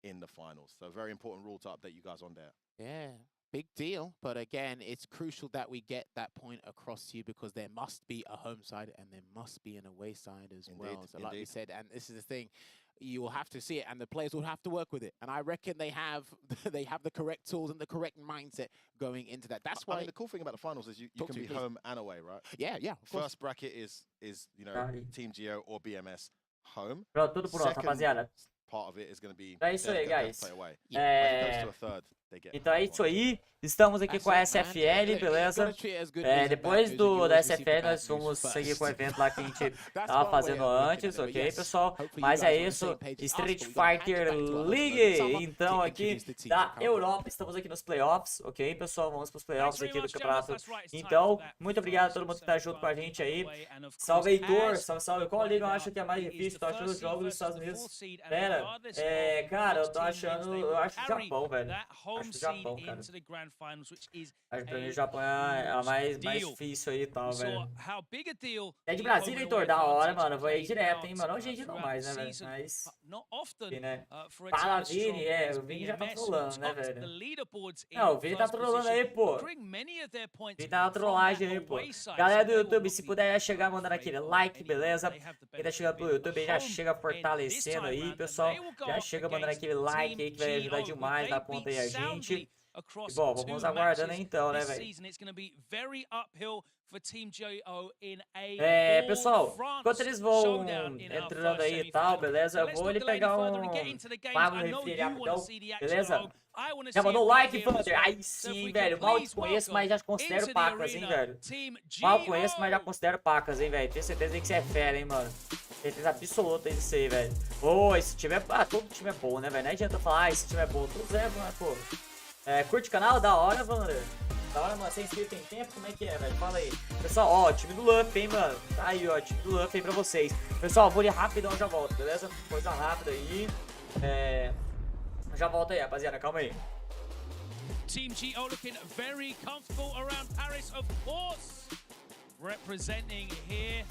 in the finals. So very important rule to update you guys on there. Yeah, big deal. But again, it's crucial that we get that point across to you because there must be a home side and there must be an away side as well. So like we said, and this is the thing, you will have to see it and the players will have to work with it. And I reckon they have the correct tools and the correct mindset going into that. That's why. I mean, the cool thing about the finals is you can be home and away, right? Yeah, yeah. First bracket is you know, Team Geo or BMS home. Pronto, tudo pronto, rapaziada. Part of it is going to be É isso aí, guys. Então é isso aí. Estamos aqui com a SFL, beleza? Depois da SFL nós vamos seguir com o evento lá que a gente tava fazendo antes, ok, pessoal? Mas é isso, Street Fighter League. Então aqui da Europa, estamos aqui nos playoffs, ok, pessoal? Vamos para os playoffs aqui do campeonato. Então, muito obrigado a todo mundo que tá junto com a gente aí. Salve, Heitor, salve, salve. Qual liga eu acho que é mais difícil? Tô achando os jogos dos Estados Unidos. Pera, cara, eu tô achando, eu acho o Japão, velho. Acho o Japão, cara. Acho que pra mim o Japão é a mais difícil aí e tal, velho. É de Brasília, Heitor? Da hora, mano. Eu vou aí direto, hein, mano. Hoje a gente não mais, né, velho? Mas. Enfim, né? Fala, Vini. O Vini já tá trolando, né, velho? Não, o Vini tá trolando aí, pô. Vini tá na trollagem aí, pô. Galera do YouTube, se puder chegar mandando aquele like, beleza? Quem tá chegando pelo YouTube já chega fortalecendo aí, pessoal. Já chega mandando aquele like aí que vai ajudar demais na conta aí a gente. E, bom, vamos aguardando aí então, né, velho? Pessoal, enquanto eles vão entrando aí e tal, beleza? Eu vou ali pegar pago no refri rapidão, beleza? Já mandou like, Thunder? Aí sim, velho. Mal te conheço, mas já considero pacas, hein, velho? Mal conheço, mas já considero pacas, hein, velho? Tenho certeza que você é fera, hein, mano? Certeza absoluta disso aí, velho. Esse time é... todo time é bom, né, velho? Não adianta falar, esse time é bom. Todos é, né, pô? Curte o canal? Da hora, Vander. Da hora, mano. Você é inscrito tem tempo? Como é que é, velho? Fala aí. Pessoal, ó, time do Luffy, hein, mano. Tá aí, ó, time do Luffy aí pra vocês. Pessoal, vou ali rapidão, já volto, beleza? Coisa rápida aí. Já volto aí, rapaziada. Calma aí. Team GO looking very comfortable around Paris, of course. Representing here.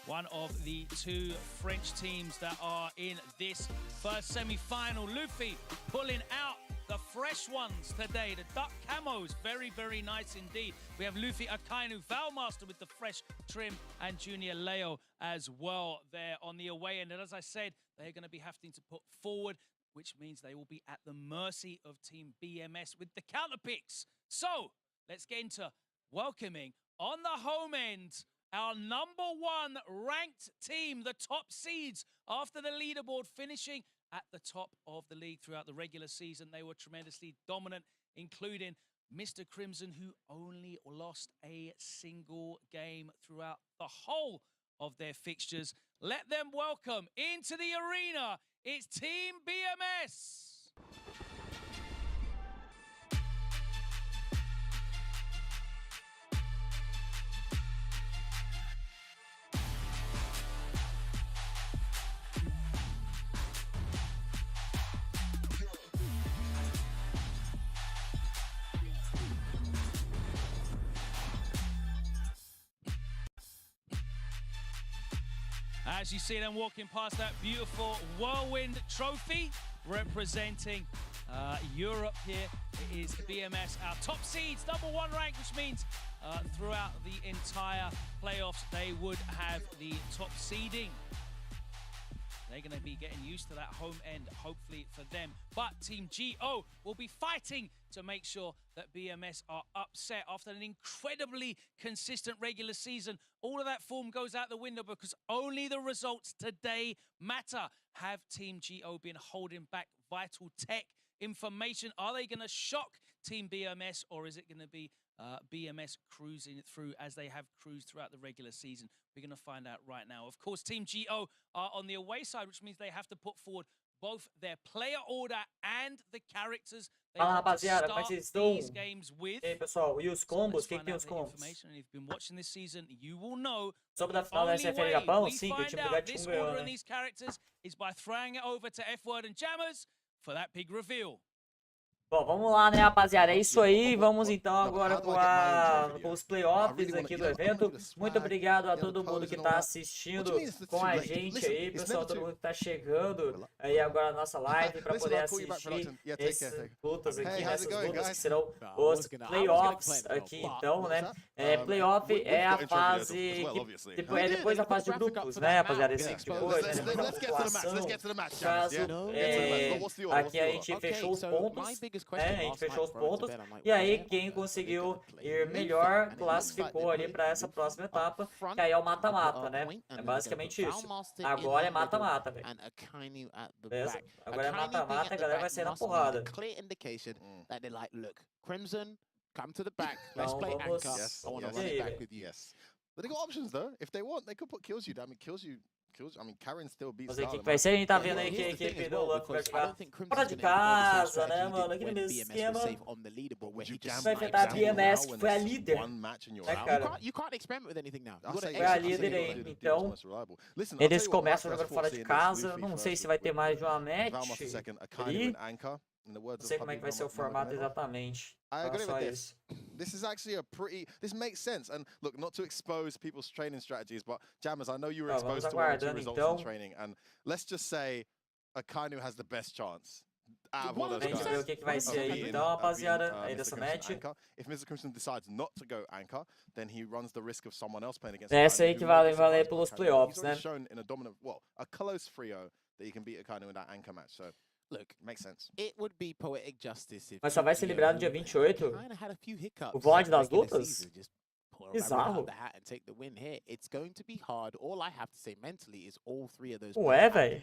One of the two French teams that are in this first semi-final. Luffy pulling out the fresh ones today. The duck camos, very, very nice indeed. We have Luffy Akainu, Valmaster with the fresh trim, and Junior Leo as well there on the away end. And as I said, they're going to be having to put forward, which means they will be at the mercy of Team BMS with the counter picks. So let's get into welcoming on the home end our #1 ranked team, the top seeds after the leaderboard, finishing at the top of the league throughout the regular season. They were tremendously dominant, including Mr. Crimson, who only lost a single game throughout the whole of their fixtures. Let them welcome into the arena, it's Team BMS. As you see them walking past that beautiful Whirlwind trophy representing Europe here, it is BMS, our top seeds, #1 rank, which means throughout the entire playoffs they would have the top seeding. They're going to be getting used to that home end, hopefully for them. But Team GO will be fighting to make sure that BMS are upset after an incredibly consistent regular season. All of that form goes out the window because only the results today matter. Have Team GO been holding back vital tech information? Are they going to shock Team BMS, or is it going to be BMS cruising through as they have cruised throughout the regular season? We're going to find out right now. Of course, Team GO are on the away side, which means they have to put forward both their player order and the characters they Fala, want to rapaziada, como é que start vocês these estão? games with. E aí, pessoal, e os combos? O que tem os combos? If you've been watching this season, you will know Sobre da the final da only SFL way Japão, we sim, que o find time do out this Gachikun ganhou, order and né? these characters is by throwing it over to F-Word and Jammers for that big reveal. Bom, vamos lá, né, rapaziada? É isso aí. Vamos então agora com os playoffs aqui do evento. Muito obrigado a todo mundo que tá assistindo com a gente aí, pessoal, todo mundo que tá chegando aí agora na nossa live para poder assistir essas lutas aqui, essas lutas que serão os playoffs aqui, então, né? Playoff é a fase que depois da fase de grupos, né, rapaziada? Esse depois, né? Caso aqui a gente fechou os pontos. A gente fechou os pontos e aí quem conseguiu ir melhor classificou ali para essa próxima etapa, que aí é o mata-mata, né? É basicamente isso. Agora é mata-mata, velho. Beleza? Agora é mata-mata, a galera vai sair na porrada. Então vamos... Vamos ver o que vai ser. A gente tá vendo aí que a equipe do Luck vai ficar fora de casa, né, mano? Aqui no mesmo esquema. Vai enfrentar a BMS, que foi a líder. Né, cara? Foi a líder aí. Então, eles começam jogando fora de casa. Não sei se vai ter mais de uma match ali. Não sei como é que vai ser o formato exatamente. I agree só with isso. This is actually this makes sense. And look, not to expose people's training strategies, but Jammers, I know you were exposed to one or two results in training, and let's just say Akainu has the best chance. A gente vai ver o que vai ser aí, então, rapaziada, aí dessa match. If Mr. Crimson decides not to go anchor, then he runs the risk of someone else playing against. Essa aí que vai valer pelos playoffs, né? Shown in a dominant, well, a close 3-0 that you can beat Akainu in that anchor match. So look, makes sense. It would be poetic justice if mas só vai ser liberado no dia 28. O VOD das lutas? Bizarro. Ué, velho.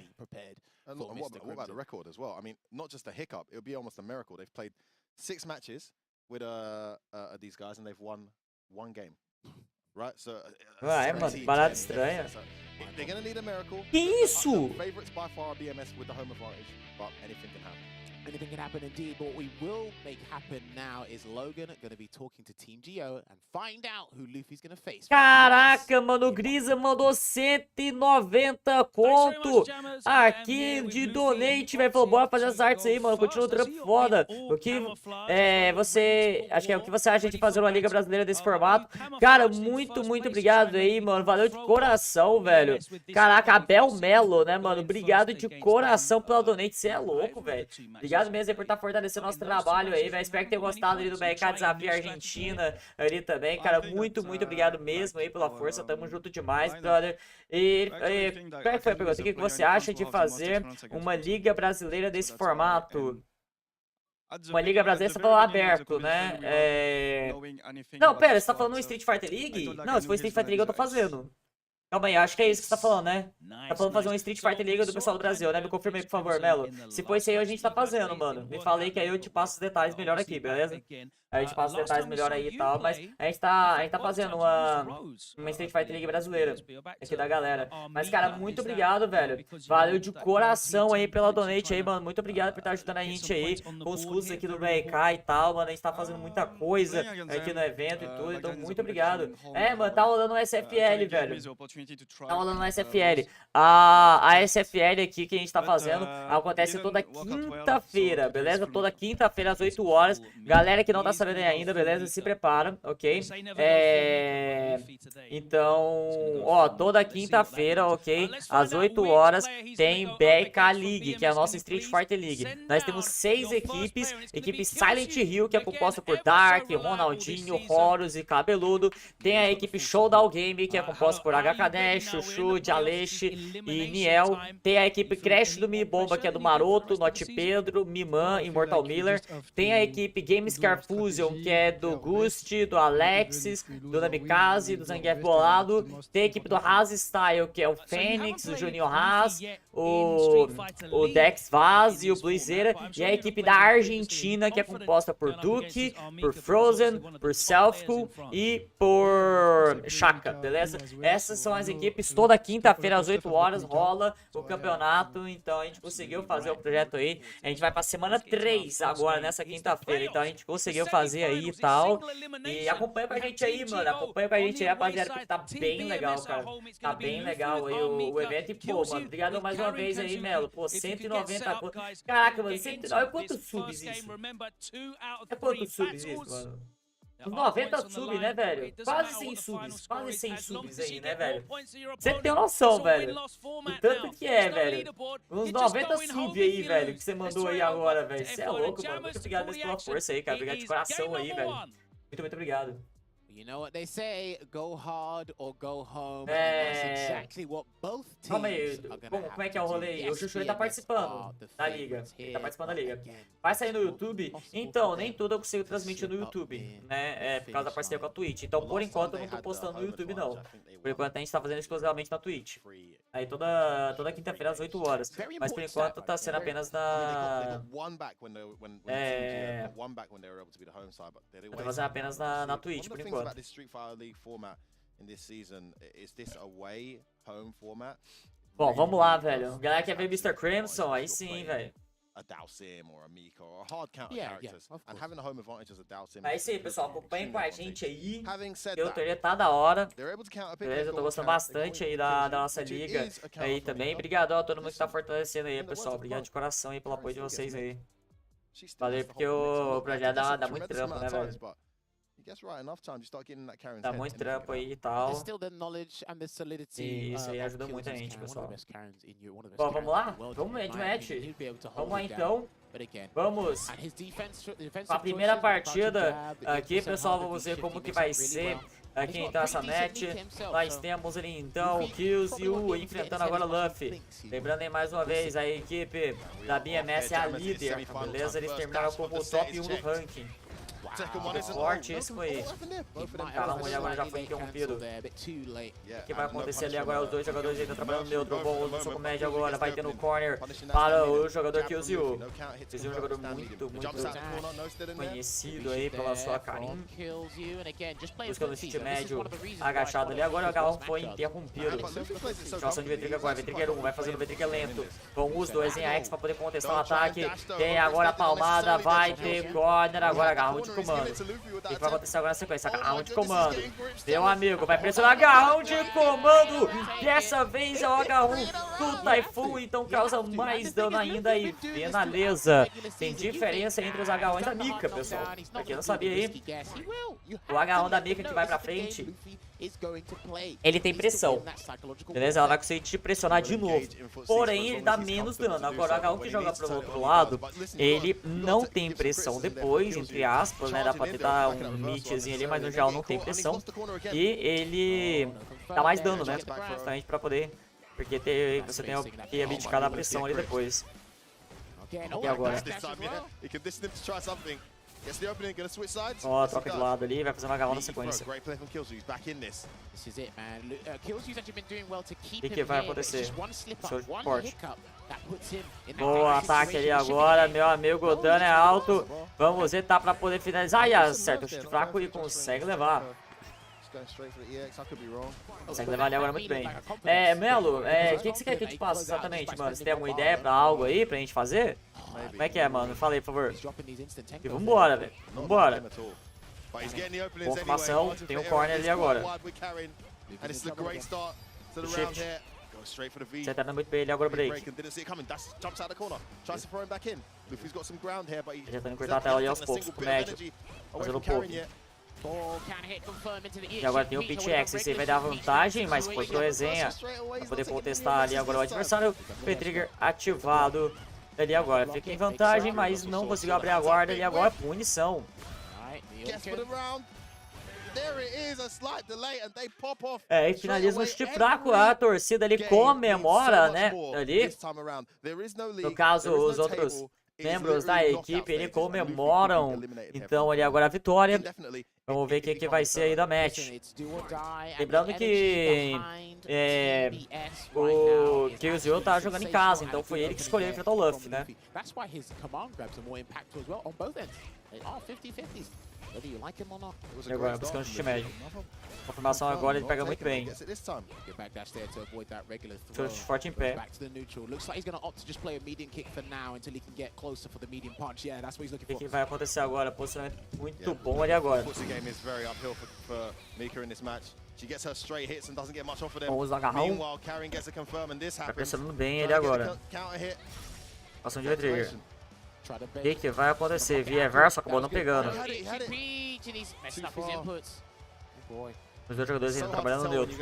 And what about the record as well? I mean, not just a hiccup, it would be almost a miracle. They've played 6 matches with these guys and they've won 1 game. Right? So é, mano, parada estranha. They're gonna need a miracle. Que isso? Favorites by far BMS with the home advantage, but anything can happen. Anything can happen indeed, but what we will make happen now is Logan going to be talking to Team Geo and find out who Luffy's going to face. Caraca, mano, o গ্𝗍𝗲 mandou 190 conto aqui de donate, velho. Falou, bora fazer as artes aí, mano. Continua o trampo foda. O que acho que é o que você acha de fazer uma liga brasileira desse formato? Cara, muito obrigado aí, mano. Valeu de coração, velho. Caraca, Abel Melo, né, mano? Obrigado de coração pela donate. Você é louco, velho. Obrigado mesmo aí por estar fortalecendo nosso trabalho aí, velho. Espero que tenham gostado ali do BK Desafio Argentina ali também, cara. Muito obrigado mesmo aí pela força. Tamo junto demais, brother. E qual é que foi a pergunta? O que você acha de fazer uma liga brasileira desse formato? Uma liga brasileira, você falou aberto, né? Não, pera, você tá falando Street Fighter League? Não, se for Street Fighter League eu tô fazendo. Calma aí, acho que é isso que você tá falando, né? Tá falando fazer um Street Fighter League do pessoal do Brasil, né? Me confirma aí, por favor, Melo. Se for isso aí, a gente tá fazendo, mano. Me falei que aí eu te passo os detalhes melhor aqui, beleza? Aí a gente passa os detalhes melhor aí e tal, mas a gente tá fazendo uma Street Fighter League brasileira aqui da galera. Mas, cara, muito obrigado, velho. Valeu de coração aí pela donate aí, mano. Muito obrigado por estar ajudando a gente aí com os custos aqui do BK e tal, mano. A gente tá fazendo muita coisa aqui no evento e tudo, então muito obrigado. Mano, tá rolando um SFL, velho. Tá rolando um SFL. A SFL aqui que a gente tá fazendo acontece toda quinta-feira, beleza? Toda quinta-feira às 8 horas. Galera que não tá sabendo ainda, beleza? Se prepara, ok? Então, ó, toda quinta-feira, ok? Às 8 horas tem BK League, que é a nossa Street Fighter League. Nós temos 6 equipes. Equipe Silent Hill, que é composta por Dark, Ronaldinho, Horus e Cabeludo. Tem a equipe Showdown Game, que é composta por HKD, Chuchu, 𝗔𝗽ście e Niel. Tem a equipe Crash do Mi Bomba, que é do Maroto, Note Pedro, Miman e Mortal Miller. Tem a equipe Gamescar Fusion, que é do 𝗔𝗽ście, do Alexis, do Namikaze, do Zangief Bolado. Tem a equipe do Haas Style, que é o Fênix, o Juninho Haas, o Dex Vaz e o Bluizeira. E a equipe da Argentina, que é composta por Duke, por Frozen, por Selfcool e por Chaka, beleza? Essas são as equipes. Toda quinta-feira às 8 horas rola o campeonato. Então a gente conseguiu fazer o projeto aí. A gente vai pra semana 3 agora, nessa quinta-feira. Então a gente conseguiu fazer aí e tal. E acompanha com a gente aí, mano. Acompanha com a gente aí, rapaziada, porque tá bem legal, cara. Tá bem legal aí o evento. E, pô, mano, obrigado mais uma vez aí, Melo. Pô, 190... Caraca, mano, 190... Quantos subs isso? É quantos subs isso, mano? Uns 90 subs, né, velho? Quase 100 subs. Quase 100 subs aí, né, velho? Você tem noção, velho. O tanto que é, velho. Uns 90 subs aí, velho, que você mandou aí agora, velho. Você é louco, mano. Muito obrigado pela força aí, cara. Obrigado de coração aí, velho. Muito obrigado. You know what they say, go hard or go home. That's exactly what both teams. Calma aí, como é que é o rolê aí? O Chuchu ele tá participando da liga. Ele tá participando da liga. Vai sair no YouTube? Então, nem tudo eu consigo transmitir no YouTube, né? Por causa da parceria com a Twitch. Então, por enquanto, eu não tô postando no YouTube, não. Por enquanto, a gente tá fazendo exclusivamente na Twitch. Aí, toda quinta-feira às 8 horas. Mas, por enquanto, tá sendo apenas na... Eu tô fazendo apenas na Twitch, por enquanto. About this Street Fighter League format in this season, is this away home format? Bom, vamos lá, velho. Galera quer ver Mr. Crimson? Aí sim, velho. A 𝗷𝗽cie or a Mika or a hard counter characters and having a home advantage as a 𝗷𝗽cie. É isso aí, pessoal. Acompanhem com a gente aí. O torneio tá da hora. Beleza, eu tô gostando bastante aí da nossa liga aí também. Obrigado a todo mundo que tá fortalecendo aí, pessoal. Obrigado de coração aí pelo apoio de vocês aí. Valeu, porque o projeto dá muito trampo, né, velho? Dá muito trampo aí e tal. E isso aí ajuda muito a gente, pessoal. Bom, vamos lá? Vamos, Edmatch. Vamos lá, então. Vamos com a primeira partida aqui, pessoal. Vamos ver como que vai ser aqui então essa match. Nós temos ali então o 𝗔𝗽cie enfrentando agora o Luffy. Lembrando aí mais uma vez, a equipe da BMS é a líder, beleza? Eles terminaram como o top 1 do ranking. Fortíssimo aí. Caramba, ele agora já foi interrompido. O que vai acontecer ali agora? Os dois jogadores ainda trabalhando neutro. Bom, o soco médio agora vai ter no corner para o jogador 𝗔𝗽cie. 𝗔𝗽cie é um jogador muito conhecido aí pela sua carinha. Buscando o chute médio agachado ali. Agora o H1 foi interrompido. Situação de V-Trigger agora. V-Trigger 1 vai fazendo o V-Trigger lento. Vão os dois em X para poder contestar o ataque. Tem agora a palmada. Vai ter corner. Agora H1 de comando. O que vai acontecer agora na sequência? H1 de comando. Meu amigo, vai pressionar H1 de comando. Dessa vez é o H1 do Typhoon, então causa mais dano ainda e finaliza. Tem diferença entre os H1 da Mika, pessoal. Pra quem não sabia aí, o H1 da Mika que vai pra frente, ele tem pressão, beleza? Ela vai conseguir te pressionar de novo. Porém, ele dá menos dano. Agora, o H1 que joga pro outro lado, ele não tem pressão depois, entre aspas, né? Dá pra tentar um mitzinho ali, mas no geral não tem pressão. E ele dá mais dano, né? Justamente pra poder... Porque você tem que abdicar da pressão ali depois. E agora? Ó, troca de lado ali, vai fazendo uma H1 na sequência. O que vai acontecer? Show de forte. Boa, ataque ali agora, meu amigo, o dano é alto. Vamos ver, tá pra poder finalizar. E acerta o chute fraco e consegue levar. Consegue levar ali agora muito bem. Melo, o que você quer que eu te passe exatamente, mano? Você tem alguma ideia pra algo aí pra gente fazer? Como é que é, mano? Fala aí, por favor. E vambora, velho. Vambora. Confirmação, tem um corner ali agora. Shift. Acertando muito bem ele agora o break. Já tá indo cortar a tela ali aos poucos, com o médio. Fazendo pouco. E agora tem o pitch X, esse aí vai dar vantagem, mas foi pro resenha pra poder contestar ali agora o adversário. P-Trigger ativado ali agora. Fica em vantagem, mas não conseguiu abrir a guarda ali agora. Punição. E finaliza um chute fraco. A torcida ali comemora, né? Ali. No caso, os outros membros da equipe, ele comemoram então ali agora a vitória. Vamos ver o que vai ser aí da match. Lembrando que o 𝗔𝗽cie tá jogando em casa, então foi ele que escolheu enfrentar o Luffy, né? E agora buscando o chute médio. Confirmação agora, ele pega muito bem. Chute forte em pé. O que vai acontecer agora? Posicionamento muito bom ali agora. Vamos no agarrão. Tá pressionando bem ele agora. Passando de trigger. O que vai acontecer? Diversas acabou não pegando. Os dois jogadores ainda trabalhando no neutro.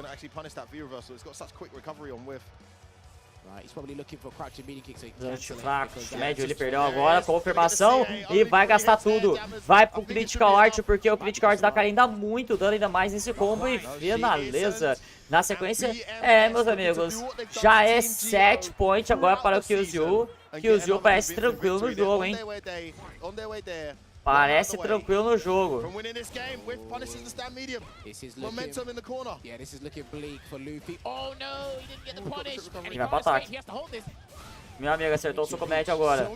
Chute fraco, chute médio, ele perdeu agora, confirmação e vai gastar tudo. Vai pro Critical Art, porque o Critical Art dá cara ainda muito dano, ainda mais nesse combo e finaliza. Na sequência, meus amigos, já é 7 point agora para o 𝗔𝗽cie. Parece tranquilo no jogo, hein? Parece tranquilo no jogo. Ele vai pro ataque. Meu amigo acertou o soco médio agora.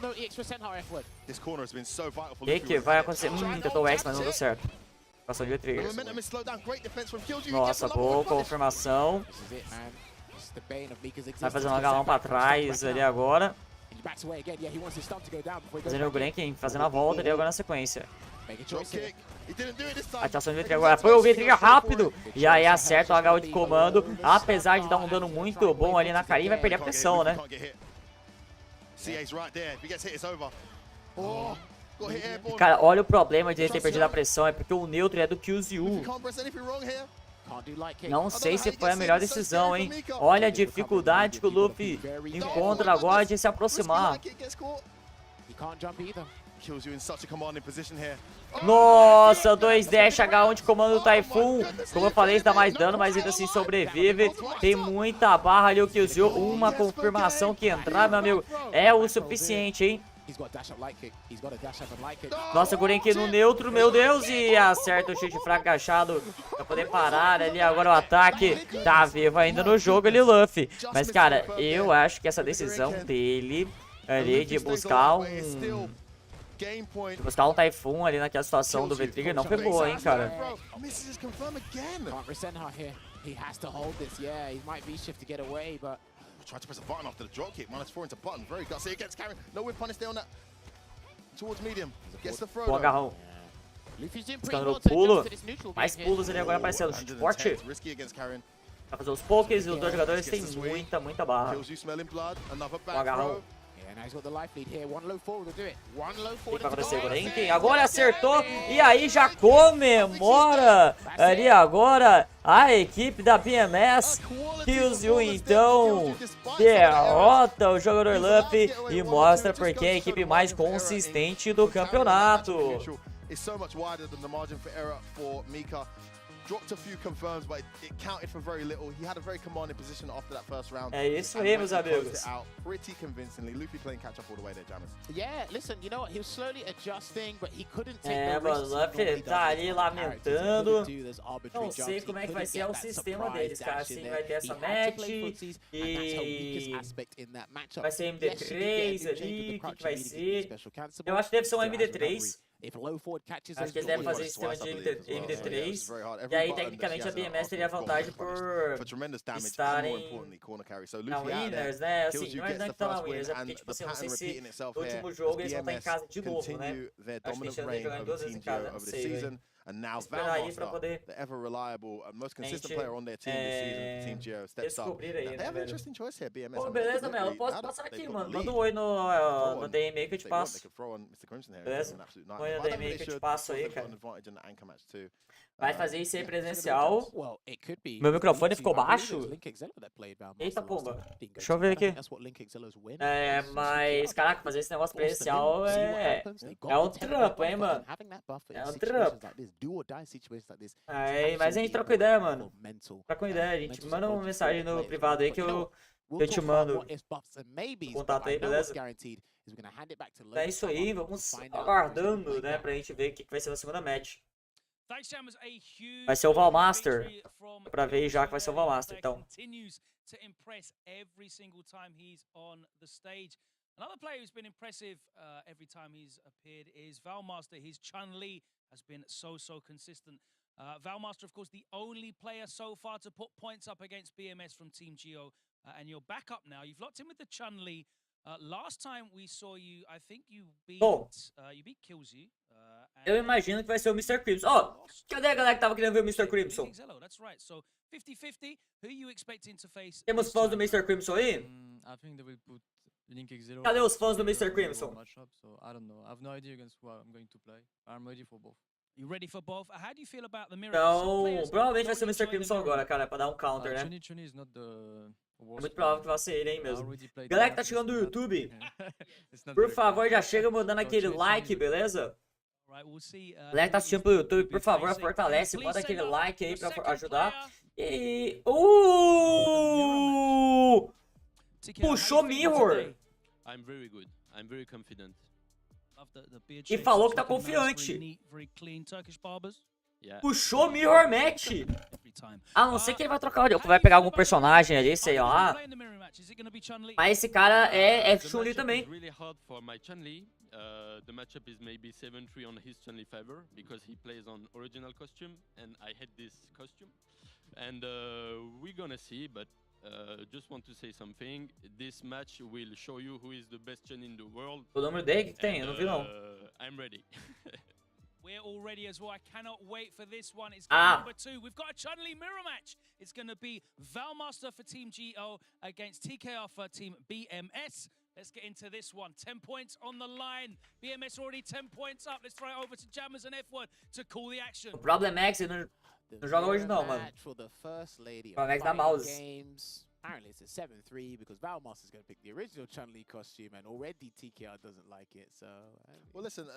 O que vai acontecer? Tentou o X, mas não deu certo. Passou de triggers. Nossa, boa confirmação. Vai fazer um agalão pra trás ali agora. Fazendo o Granking, fazendo a volta ali agora na sequência. Ativação de V-Trigger agora. Foi o V-Trigger rápido. E aí acerta o HU de comando. Apesar de dar um dano muito bom ali na carinha, vai perder a pressão, né? E, cara, olha o problema de ele ter perdido a pressão. É porque o neutro é do 𝗔𝗽cie. Não sei se foi a melhor decisão, hein? Olha a dificuldade que o Luffy encontra agora de se aproximar. Nossa, 2 dash H1 de comando do Typhoon. Como eu falei, isso dá mais dano, mas ainda assim sobrevive. Tem muita barra ali o 𝗔𝗽cie. Uma confirmação que entrar, meu amigo, é o suficiente, hein? Nossa, Gurrenki no neutro, meu Deus, e acerta o chute fraco agachado pra poder parar ali agora o ataque. Tá vivo ainda no jogo ali, Luffy. Mas, cara, eu acho que essa decisão dele ali de buscar um Typhoon ali naquela situação do V-Trigger não foi boa, hein, cara. Tried to press a button after the drop kick. -4 into button. Very gutsy against Karen. No whip punish there on that. Towards medium. Gets the throw. Bom agarrão. Buscando o pulo. Mais pulos ali agora aparecendo. Chute forte. Vai fazer os pokés e os dois jogadores têm muita barra. Bom agarrão. O que vai acontecer agora, hein? Agora acertou e aí já comemora ali agora a equipe da BMS. 𝗔𝗽cie então derrota o jogador Luffy e mostra porque é a equipe mais consistente do campeonato. É isso aí, meus amigos. Mano, o Luffy tá ali lamentando. Não sei como é que vai ser o sistema deles, cara. Assim, vai ter essa match e vai ser MD3 ali, o que vai ser? Eu acho que deve ser um MD3. Acho que eles devem fazer sistema de MD3. E aí, tecnicamente, a BMS teria vantagem por estarem na Winners, né? Assim, não é que estão na Winners, é porque, tipo assim, eu não sei se no último jogo eles vão estar em casa de novo, né? Acho que eles estão jogando 2 vezes em casa, não sei, velho. Esperar aí pra poder descobrir aí, né, velho? Pô, beleza, Melo, posso passar aqui, mano. Manda um oi no DM aí que eu te passo. Beleza? Oi no DM aí que eu te passo aí, cara. Vai fazer isso aí presencial. Meu microfone ficou baixo? Eita, pomba. Deixa eu ver aqui. Mas, caraca, fazer esse negócio presencial é um trampo, hein, mano? É um trampo. Aí, mas a gente troca ideia, mano. Troca ideia, a gente manda uma mensagem no privado aí que eu te mando o contato aí, beleza? É isso aí, vamos aguardando, né, pra gente ver o que vai ser na segunda match. Vai ser o Valmaster, pra ver já que vai ser o Valmaster, então. Another player who's been impressive every time he's appeared is Valmaster. His Chun-Li has been so consistent. Valmaster, of course, the only player so far to put points up against BMS from Team Geo. And you're back up now. You've locked in with the Chun-Li. Last time we saw you, I think you beat 𝗔𝗽cie. Eu imagino que vai ser o Mr. Crimson. Ó, cadê a galera que tava querendo ver o Mr. Crimson? That's right. So 50-50. Who are you expecting to face? Temos fãs do Mr. Crimson aí? I think they will put 𝗔𝗽cie. Cadê os fãs do Mr. Crimson? So I don't know. I have no idea against who I'm going to play. I'm ready for both. You ready for both? How do you feel about the mirror? Então, provavelmente vai ser o Mr. Crimson agora, cara, pra dar um counter, né? 𝗔𝗽cie is not the É muito provável que vai ser ele, hein, mesmo. already Galera que tá chegando no YouTube, It's not por very favor, já chega mandando aquele like, beleza? Galera que tá assistindo pelo YouTube, por favor, fortalece, manda aquele like aí pra ajudar. E... Puxou Mirror! I'm very good. I'm very confident. E falou que tá confiante. Yeah. Puxou Mirror Match! A não ser que ele vai trocar, vai pegar algum personagem ali, sei lá. Mas esse cara é Chun-Li também. Really hard for my Chun-Li. The matchup is maybe 7-3 on his Chun-Li favor because he plays on original costume and I hate this costume. And we're gonna see, but just want to say something. This match will show you who is the best Chun in the world. O número dele que tem, eu não vi não. I'm ready. We're all ready as well. I cannot wait for this one. It's number 2. We've got a Chun-Li mirror match. It's going to be Valmaster for Team Geo against TKR for Team BMS. Let's get into this one. 10 points on the line. BMS already 10 points up. Let's throw it over to Jammers and F1 to call the action. O ProblemX não joga hoje não, mano. ProblemX dá mouse. Apparently it's a 7-3 because Valmaster's going to pick the original Chun-Li costume and already TKR doesn't like it, so... Well, listen,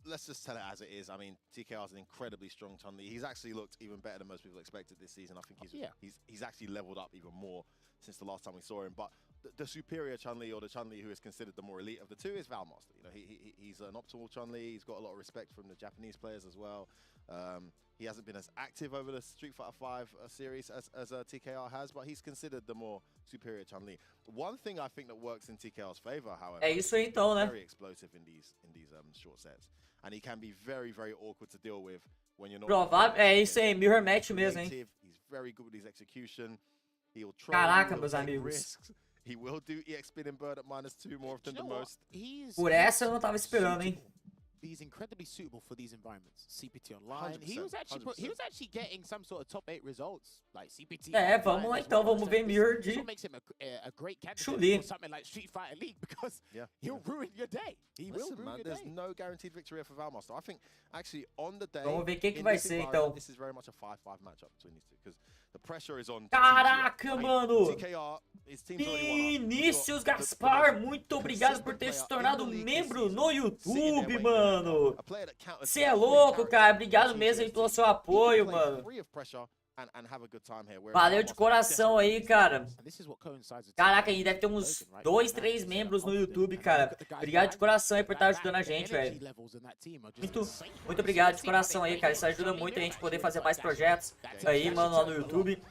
let's just tell it as it is. I mean, TKR is an incredibly strong Chun-Li. He's actually looked even better than most people expected this season. I think he's actually leveled up even more since the last time we saw him. But the superior Chun-Li, or the Chun-Li who is considered the more elite of the two, is Valmaster. You know, he's an optimal Chun-Li. He's got a lot of respect from the Japanese players as well. He hasn't been as active over the Street Fighter V series as TKR has, but he's considered the more superior Chun-Li. One thing I think that works in TKR's favor, however, is very explosive in these short sets, and he can be very awkward to deal with when you're not. Provável é isso aí, Mirror Match mesmo, hein? He's very good with his execution. He'll try. Caraca, meus amigos. Risks. He will do EX spinning bird at -2 more often than most. Por essa eu não tava esperando, hein? He's incredibly suitable for these environments. CPT online. He was actually getting some sort of top 8 results, like CPT. Vamos lá então, vamos ver Mirror de makes him a great candidate Chun-Li. for something like Street Fighter League because he'll ruin your day. He will ruin your there's day. no guaranteed victory for Valmaster. I think actually on the day. Vamos ver quem que vai ser então. This is very much a 5-5 matchup between these two because the pressure is on. Caraca, mano! TKR, Vinícius Gaspar, muito obrigado por ter se tornado membro no YouTube, mano. Você é louco, cara. Obrigado mesmo aí pelo seu apoio, mano. Valeu de coração aí, cara. Caraca, aí deve ter uns 2, 3 membros no YouTube, cara. Obrigado de coração aí por estar ajudando a gente, velho. Muito obrigado de coração aí, cara. Isso ajuda muito a gente poder fazer mais projetos aí, mano, lá no YouTube.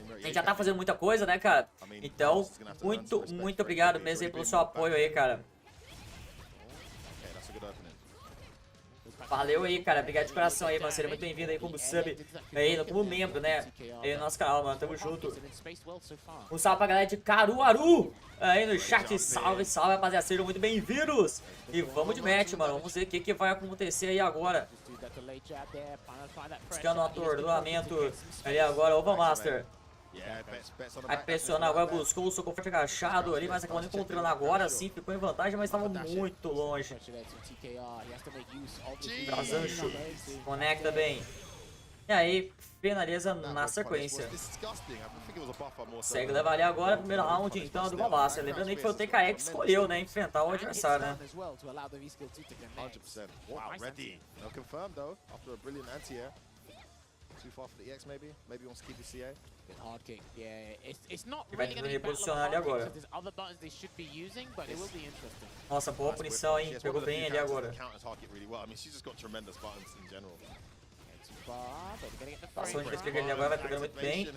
A gente já tá fazendo muita coisa, né, cara? Então, muito obrigado mesmo aí pelo seu apoio aí, cara. Valeu aí, cara. Obrigado de coração aí, mano. Seja muito bem-vindo aí como sub, aí, como membro, né? Aí no nosso canal, mano. Tamo junto. Um salve pra galera de Caruaru aí no chat. Salve, rapaziada. Sejam muito bem-vindos. E vamos de match, mano. Vamos ver o que vai acontecer aí agora. Buscando um atordoamento ali agora. Opa, Master. Vai pressionar agora, buscou o soco forte agachado ali, mas acabou encontrando agora sim, ficou em vantagem, mas estava muito longe. Brasancho, conecta bem. E aí, finaliza na sequência. Segue levar ali agora, primeiro round então do Valmaster. Lembrando aí que foi o TKR que escolheu, né, enfrentar o adversário, né? 100%. Wow, ready. No confirmed though, after a brilliant anti-air. Too far for the EX maybe? Maybe he wants to keep the CA? Hard kick, yeah. It's not really going to be posicionar ali agora. Nossa, boa punição, hein? Pegou bem ali agora. Passou de despegar ali agora, vai pegando muito bem.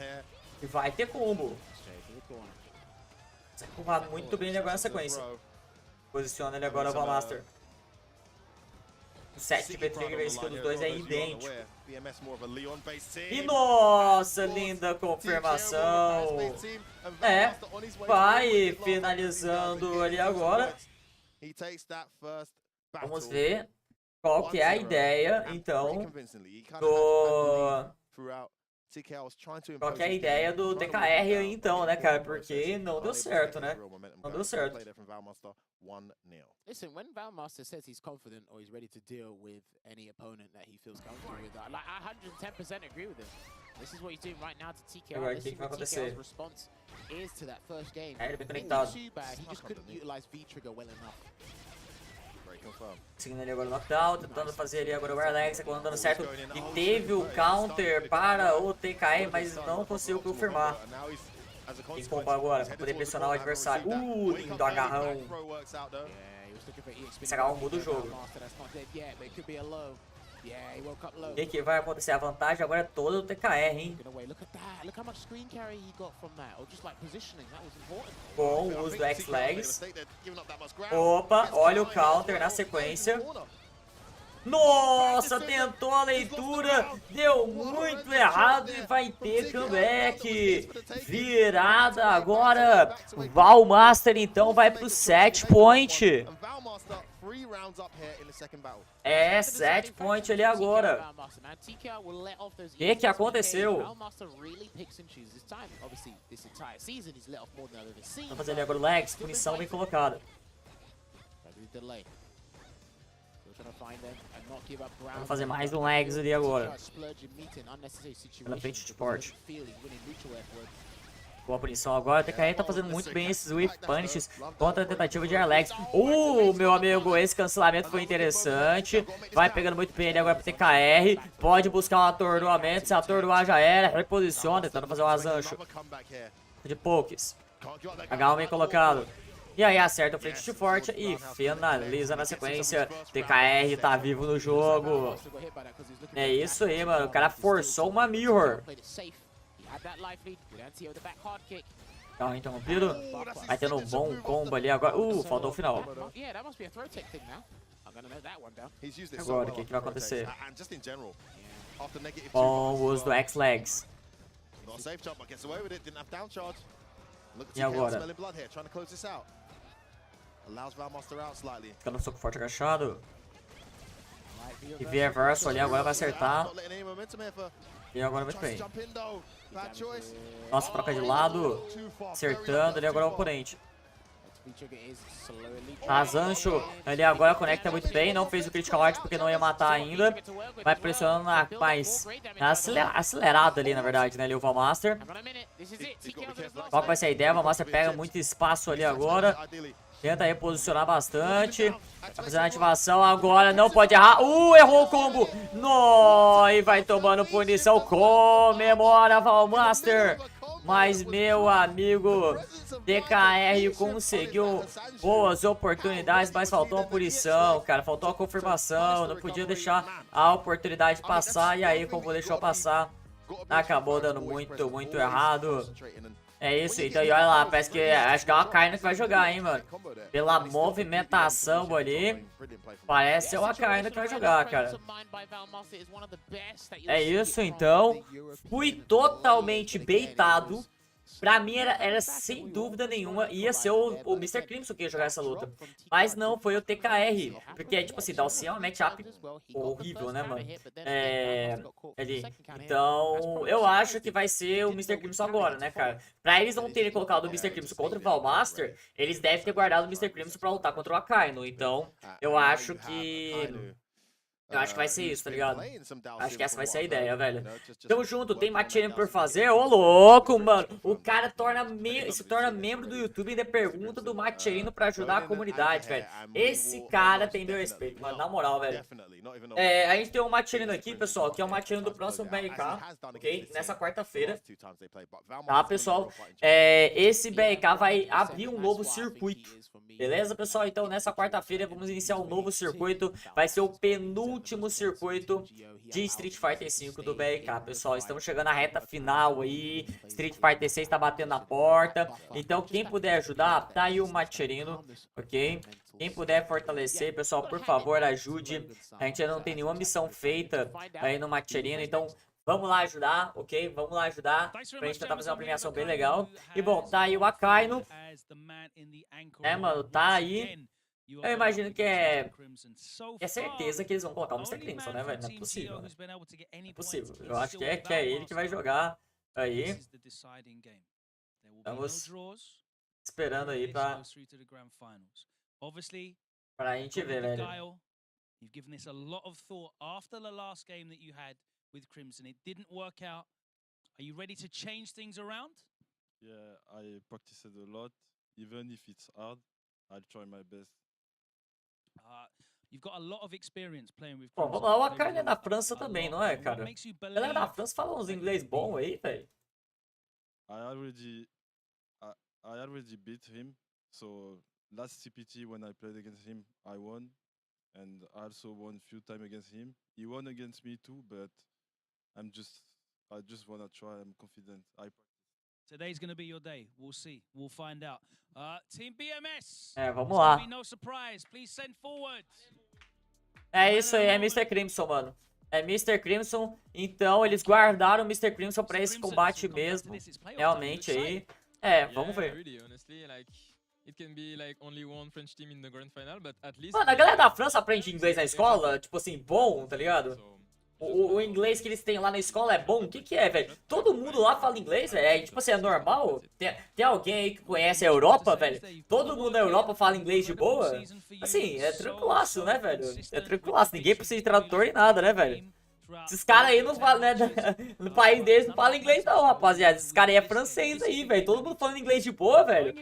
E vai ter combo. Vai empurrado muito bem ali agora na sequência. Posiciona ele agora o Valmaster. O 7 de B-Trigger, a skill dos dois é idêntico. E nossa, linda confirmação. É, vai finalizando ali agora. Vamos ver qual que é a ideia, então, qual que é a ideia do TKR, então, né, cara? Porque não deu certo, né? Não deu certo. Listen, when Valmaster says he's confident or he's ready to deal with any opponent that he feels comfortable with, like, I 110% agree with him. This is what he's doing right now to TKR. Agora, This is what TKR's response is to that first game. Ele bem conectado. Too bad, he just couldn't utilize V-Trigger well enough. Seguindo ali agora o knockdown, tentando fazer ali agora o Alex, acabando dando certo. E teve o counter para o TKR, mas não conseguiu confirmar. Tem combo agora para poder pressionar o adversário. Lindo agarrão. Esse agarrão muda o jogo. O que vai acontecer? A vantagem agora é toda do TKR, hein? Com o uso do X-Legs. Opa, olha o counter na sequência. Nossa, tentou a leitura, deu muito errado e vai ter comeback. Virada agora. O Valmaster então vai pro set point. É, set point ali agora. O que aconteceu? Vamos fazer ali agora o Legs, punição bem colocada. Vamos fazer mais um Legs ali agora. Pela frente de forte. Boa punição agora. O TKR tá fazendo muito bem esses whip punishes contra a tentativa de Alex. Meu amigo, esse cancelamento foi interessante. Vai pegando muito bem ali agora pro TKR. Pode buscar um atordoamento. Se atordoar já era. Reposiciona, tentando fazer um azancho de pokes. H1 bem colocado. E aí acerta o frente de forte e finaliza na sequência. TKR tá vivo no jogo. É isso aí, mano. O cara forçou uma mirror. Carro interrompido. Vai tendo um bom combo ali agora. Faltou o final. Agora, o que vai acontecer? Com o uso do X-Legs. E agora? Ficando um soco forte agachado. E reverso ali, agora vai acertar. E agora muito bem. Nossa, troca de lado. Acertando ali agora o oponente. Azancho ali agora conecta muito bem. Não fez o critical art porque não ia matar ainda. Vai pressionando mais acelerado ali, na verdade, né? Ali o Valmaster. Qual que vai ser a ideia? O Valmaster pega muito espaço ali agora. Tenta reposicionar bastante. Vai fazendo a ativação agora. Não pode errar. Errou o combo. E vai tomando punição. Comemora Valmaster. Mas, meu amigo, TKR conseguiu boas oportunidades, mas faltou a punição, cara. Faltou a confirmação. Não podia deixar a oportunidade passar. E aí, como deixou passar, acabou dando muito errado. É isso, então, e olha lá, parece que acho que é uma Akainu que vai jogar, hein, mano. Pela movimentação ali, parece ser uma Akainu que vai jogar, cara. É isso, então. Fui totalmente baitado. Pra mim era sem dúvida nenhuma, ia ser o Mr. Crimson que ia jogar essa luta. Mas não, foi o TKR. Porque, tipo assim, Dalcy é uma matchup horrível, né, mano? Então, eu acho que vai ser o Mr. Crimson agora, né, cara? Pra eles não terem colocado o Mr. Crimson contra o Valmaster, eles devem ter guardado o Mr. Crimson pra lutar contra o Akainu. Então, eu acho que vai ser isso, tá ligado? Acho que essa vai ser a ideia, velho. Tamo junto, tem Machine por fazer. Ô, louco, mano. O cara se torna membro do YouTube e ainda pergunta do Machine pra ajudar a comunidade, velho. Esse cara tem meu respeito, mano. Na moral, velho. A gente tem um Machine aqui, pessoal, que é o Machine do próximo BRK, ok? Nessa quarta-feira. Tá, pessoal? Esse BRK vai abrir um novo circuito. Beleza, pessoal? Então, nessa quarta-feira, vamos iniciar um novo circuito. Vai ser o penúltimo último circuito de Street Fighter V do BRK, pessoal. Estamos chegando à reta final aí. Street Fighter 6 tá batendo na porta. Então, quem puder ajudar, tá aí o Macherino, ok? Quem puder fortalecer, pessoal, por favor, ajude. A gente ainda não tem nenhuma missão feita aí no Macherino, então vamos lá ajudar, ok? Vamos lá ajudar pra gente tentar fazer uma premiação bem legal. E bom, tá aí o Akainu. Mano, tá aí. Eu imagino que é certeza que eles vão colocar o Mr. Crimson, né, velho? Não é possível, né? Não é possível. Eu acho que é ele que vai jogar aí. Estamos esperando aí pra gente ver, velho. You've given this a lot of thought after the last game that you had with Crimson. It didn't work out. Are you ready to change things around? Yeah, I practiced a lot. Even if it's hard, I'll try my best. You've got a lot of experience playing with Bom, vamos lá, o Akainu é da França também, não é, cara? Ele é da França, fala uns inglês bons aí, velho. I already beat him. So last CPT when I played against him, I won. And I also won a few times against him. He won against me too, but I just wanna try. I'm confident. Today's gonna be your day. We'll see. We'll find out. Team BMS. Vamos lá. No surprise. Please send forward. É isso aí, é Mr. Crimson, mano. É Mr. Crimson. Então eles guardaram o Mr. Crimson pra esse combate mesmo. Realmente aí. Vamos ver. Mano, a galera da França aprende inglês na escola, tipo assim, bom, tá ligado? O inglês que eles têm lá na escola é bom? O que é, velho? Todo mundo lá fala inglês, velho. Tipo assim, é normal? Tem alguém aí que conhece a Europa, velho? Todo mundo na Europa fala inglês de boa? Assim, é tranquilaço, né, velho? É tranquilaço. Ninguém precisa de tradutor nem nada, né, velho? Esses caras aí não falam, né? No país deles não falam inglês não, rapaziada. Esses caras aí é francês aí, velho. Todo mundo falando inglês de boa, velho.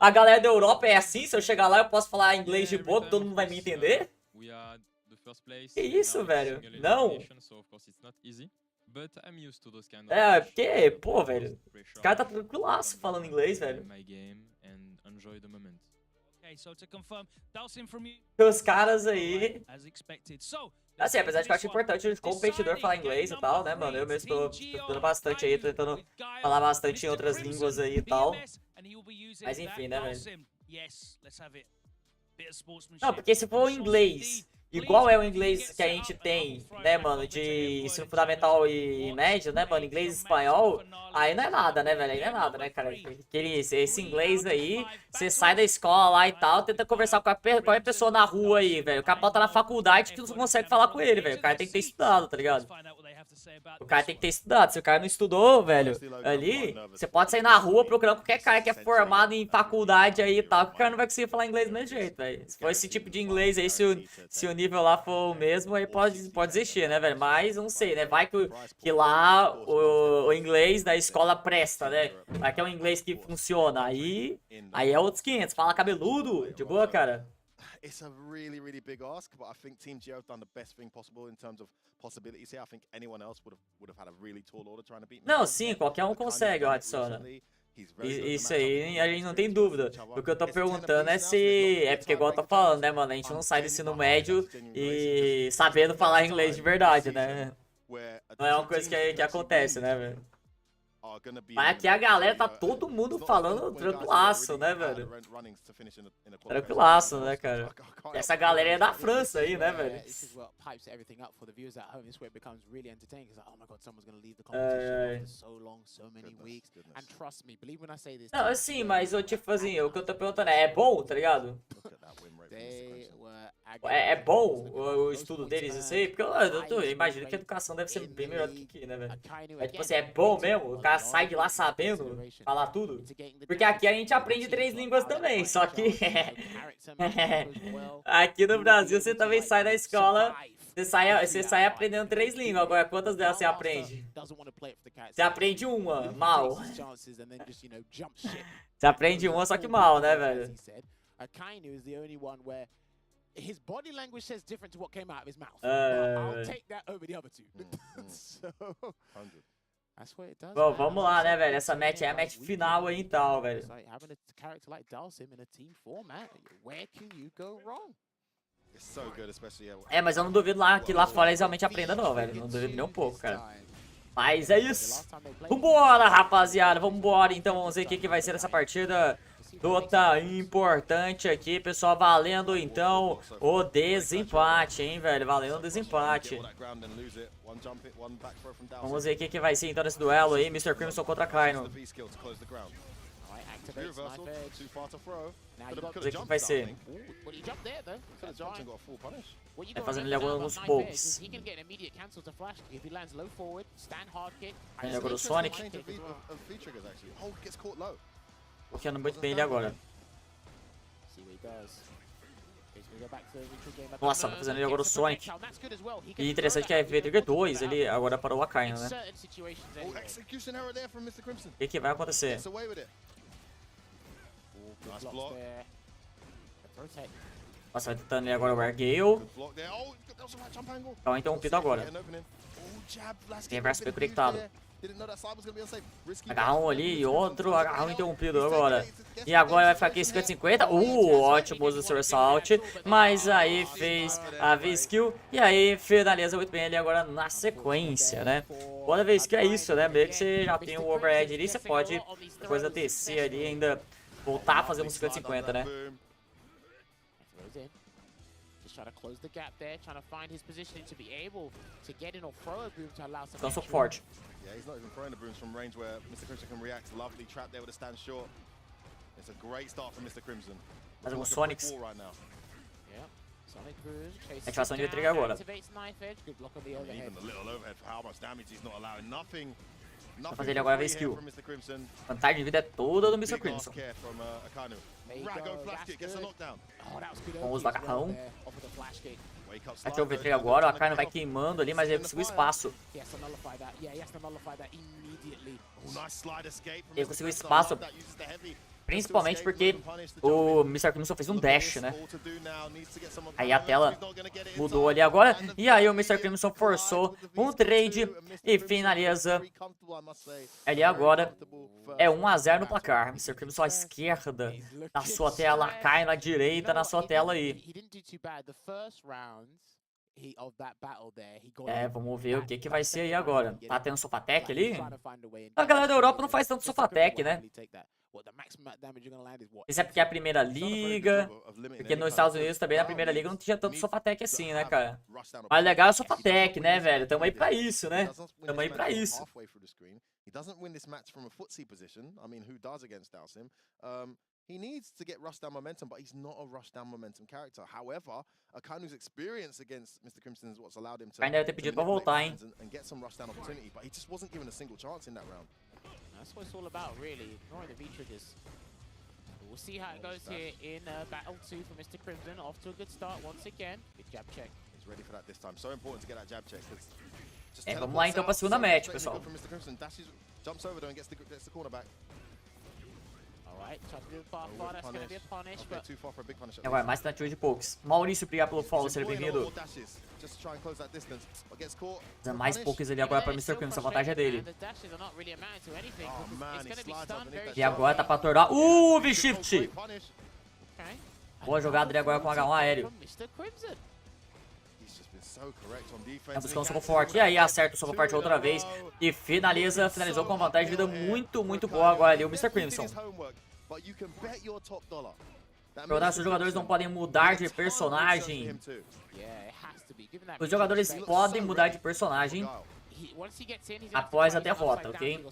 A galera da Europa é assim, se eu chegar lá eu posso falar inglês de boa, que todo mundo vai me entender? Que isso, velho? Não. Porque, pô, velho, o cara tá tranquilaço falando inglês, velho. Os caras aí... Assim, apesar de que eu acho importante o competidor falar inglês e tal, né, mano? Eu mesmo tô estudando bastante aí, tô tentando falar bastante em outras línguas aí e tal. Mas enfim, né, velho? Não, porque se for o inglês... Igual é o inglês que a gente tem, né, mano, de ensino fundamental e médio, né, mano, inglês e espanhol, aí não é nada, né, velho, aí não é nada, né, cara, esse inglês aí, você sai da escola lá e tal, tenta conversar com qualquer pessoa na rua aí, velho, o cara tá na faculdade que não consegue falar com ele, velho, o cara tem que ter estudado, tá ligado? O cara tem que ter estudado, se o cara não estudou, velho, ali, você pode sair na rua procurando qualquer cara que é formado em faculdade aí e tal, que o cara não vai conseguir falar inglês do mesmo jeito, velho. Se for esse tipo de inglês aí, se o nível lá for o mesmo, aí pode existir, né, velho? Mas não sei, né? Vai que lá o inglês da escola presta, né? Vai que é um inglês que funciona. Aí é outros 500. Fala cabeludo, de boa, cara. It's a really, really big ask, but I think Team Geo have done the best thing possible in terms of possibilities here. I think anyone else would have had a really tall order trying to beat me. Não, sim, qualquer um consegue, ó, adiciona. Isso aí, a gente não tem dúvida. O que eu tô perguntando é se... É porque, igual eu tô falando, né, mano? A gente não sai do ensino médio e sabendo falar inglês de verdade, né? Não é uma coisa que acontece, né, velho? Mas aqui a galera tá todo mundo falando tranquilaço, né, velho? Tranquilaço, né, cara? Essa galera é da França aí, né, velho? Não, assim, mas eu tipo assim, o que eu tô perguntando é bom, tá ligado? É bom o estudo deles, isso aí? Porque eu imagino que a educação deve ser bem melhor do que aqui, né, velho? É tipo assim, é bom mesmo? O cara sai de lá sabendo falar tudo? Porque aqui a gente aprende 3 línguas também, só que... Aqui no Brasil você também sai da escola, você sai aprendendo 3 línguas. Agora, quantas delas você aprende? Você aprende uma, mal. Você aprende uma, só que mal, né, velho? His body language says different to what came out of his mouth. I'll take that over the other two. That's what it does. Bom, vamos lá, né, velho? Essa match é a match final aí, então, velho. Having a character like 𝗔𝗽cie in a team format, where can you go wrong? É, mas eu não duvido lá que lá fora eles realmente aprendam não, velho. Não duvido nem um pouco, cara. Mas é isso. Vambora, rapaziada. Vambora, então. Vamos ver o que vai ser essa partida. Luta importante aqui, pessoal. Valendo, então, o desempate, hein, velho. Valendo o desempate. Vamos ver o que vai ser, então, nesse duelo aí. Mr. Crimson contra Kaino. Vamos ver o que vai ser. Vai fazendo ele agora nos poucos. Ele agora o Sonic. Bloqueando muito bem ele agora. Nossa, vai fazendo ele agora o Sonic. E interessante que é V-Trigger 2, ele agora parou o Akainu, né? O que vai acontecer? Nossa, vai tentando ele agora o Air Gale. Tá interrompido agora. Reverso bem conectado. Agarrão ali e outro agarrão interrompido agora. E agora vai ficar aqui 50-50. Ótimo uso do Surassault. Mas aí fez a V-Skill. E aí finaliza muito bem ali agora na sequência, né? Toda vez que é isso, né? Meio que você já tem o overhead ali, você pode depois da TC ali ainda voltar a fazer um 50-50, né? Então sou forte. Yeah, he's not even throwing the brooms from range where Mr. Crimson can react. Lovely trap there with a stand short. It's a great start from Mr. Crimson. Mas o Sonics. Ativação de trigger agora. Vai fazer ele agora a skill. Vantagem de vida é toda do Mr. Crimson. Com o uso do agarrão. Ativou o V3 agora, o Akainu vai queimando ali, mas ele conseguiu espaço. Ele conseguiu espaço, principalmente porque o Mr. Crimson fez um dash, né? Aí a tela mudou ali agora, e aí o Mr. Crimson forçou um trade e finaliza. Ali agora é 1-0 no placar. Mr. Crimson à esquerda na sua tela, Akainu à direita na sua tela aí. Vamos ver o que vai ser aí agora. Tá tendo Sofatec ali? A galera da Europa não faz tanto Sofatec, né? Isso é porque é a primeira liga, porque nos Estados Unidos também na primeira liga não tinha tanto Sofatec assim, né, cara? Mas legal é o Sofatec, né, velho? Tamo aí pra isso, né? Tamo aí pra isso. He doesn't win this match from a footsie position. I mean, who does against 𝗔𝗽esse? He needs to get rush down momentum, but he's not a rush down momentum character. However, Akainu's experience against Mr. Crimson is what's allowed him to ainda deve ter pedido pra voltar, hein? And get some rush down opportunity, but he just wasn't given a single chance in that round. That's what it's all about, really, ignoring the V-triggers. We'll see how it goes here in battle 2 for Mr. Crimson. Off to a good start once again. Good jab check. He's ready for that this time. So important to get that jab check. Vamos lá então pra segunda match, pessoal. Agora, mais tentativa de pokes. Maurício, obrigado pelo follow, seja bem-vindo. Fazendo mais pokes ali agora pra Mr. Crimson, a vantagem é dele. E agora tá pra tornar. V-shift! Boa jogada ali agora com o H1 aéreo. Tá buscando um soco forte. E aí acerta o soco forte outra vez. E finalizou com vantagem de vida muito boa agora ali o Mr. Crimson. Os jogadores não podem mudar de personagem. Os jogadores podem mudar de personagem após a derrota, ok?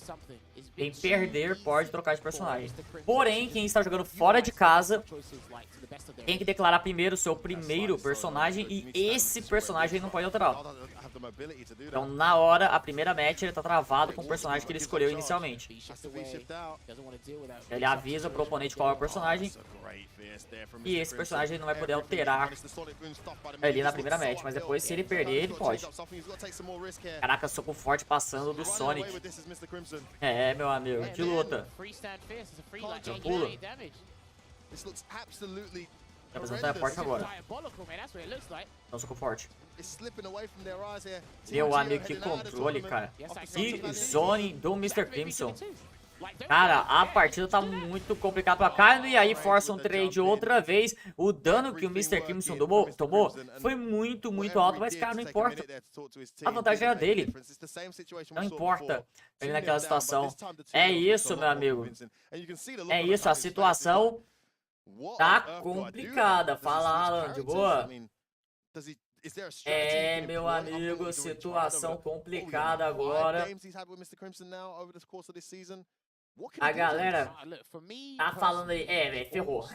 Quem perder pode trocar de personagem. Porém, quem está jogando fora de casa tem que declarar primeiro o seu primeiro personagem e esse personagem não pode alterar. Então, na hora, a primeira match, ele tá travado com o personagem que ele escolheu inicialmente. Ele avisa pro oponente qual é o personagem e esse personagem não vai poder alterar ali na primeira match, mas depois, se ele perder, ele pode. Caraca, soco forte passando do Sonic. É, meu amigo, que luta. Pula. Tá fazendo teleporte agora. Então, soco forte. Meu amigo, que controle, cara. Que zone do Mr. Crimson. Cara, a partida tá muito complicada pra Kawano e aí força um trade outra vez. O dano que o Mr. Crimson tomou foi muito, muito alto, mas cara, não importa. A vantagem era dele. Não importa ele naquela situação. É isso, meu amigo. É isso, a situação tá complicada. Fala, Alan, de boa? É, meu amigo, situação complicada agora. A galera tá falando aí, velho, ferrou.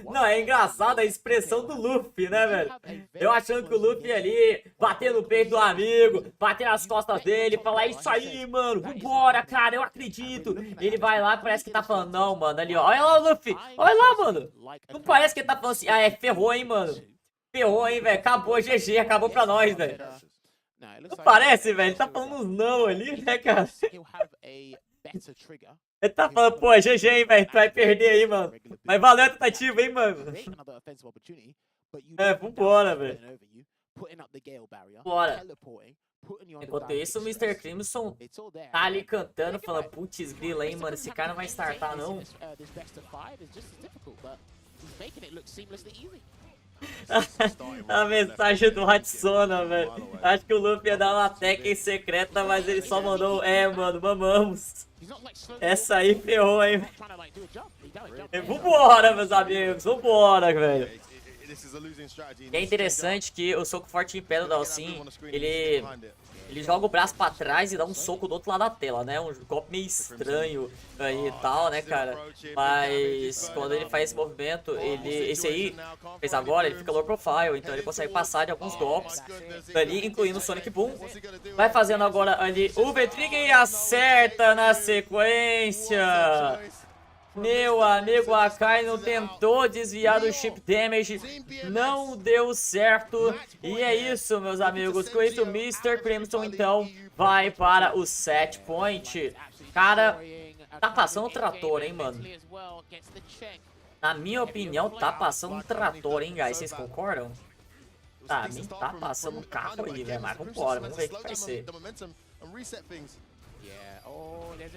Não, é engraçado a expressão do Luffy, né, velho? Eu achando que o Luffy ali, bater no peito do amigo, bater nas costas dele, falar isso aí, mano, vambora, cara, eu acredito. Ele vai lá e parece que tá falando, não, mano, ali, ó, olha lá o Luffy, olha lá, mano. Não parece que ele tá falando assim, ferrou, hein, mano. Ferrou, hein, velho, acabou, GG, acabou pra nós, velho. Não parece, velho, ele tá falando uns não ali, né, cara? Ele tá falando, pô, GG, hein, velho, tu vai perder aí, mano. Mas valeu a tentativa, hein, mano. Vambora, velho. Bora. Enquanto isso, o Mr. Crimson tá ali cantando, falando, putz, grila, hein, mano, esse cara não vai startar, não. A mensagem do Hatsona, velho. Acho que o Luffy ia dar uma técnica secreta, mas ele só mandou, mano, mamamos. Essa aí ferrou, hein. Vambora, meus amigos, vambora, velho. É interessante que o soco forte em pé do Dalsin, ele joga o braço pra trás e dá um soco do outro lado da tela, né? Um golpe meio estranho aí e tal, né, cara? Mas quando ele faz esse movimento, esse aí, fez agora, ele fica low profile, então ele consegue passar de alguns golpes ali, incluindo o Sonic Boom. Vai fazendo agora ali o V-Trigger e acerta na sequência. Meu amigo, a Kawano tentou desviar do chip damage, não deu certo. E é isso, meus amigos. Com isso, o Mr. Crimson, então, vai para o set point. Cara, tá passando um trator, hein, mano? Na minha opinião, tá passando um trator, hein, guys? Vocês concordam? Pra mim, tá passando um carro aí, velho. Mas vambora, vamos ver o que vai ser.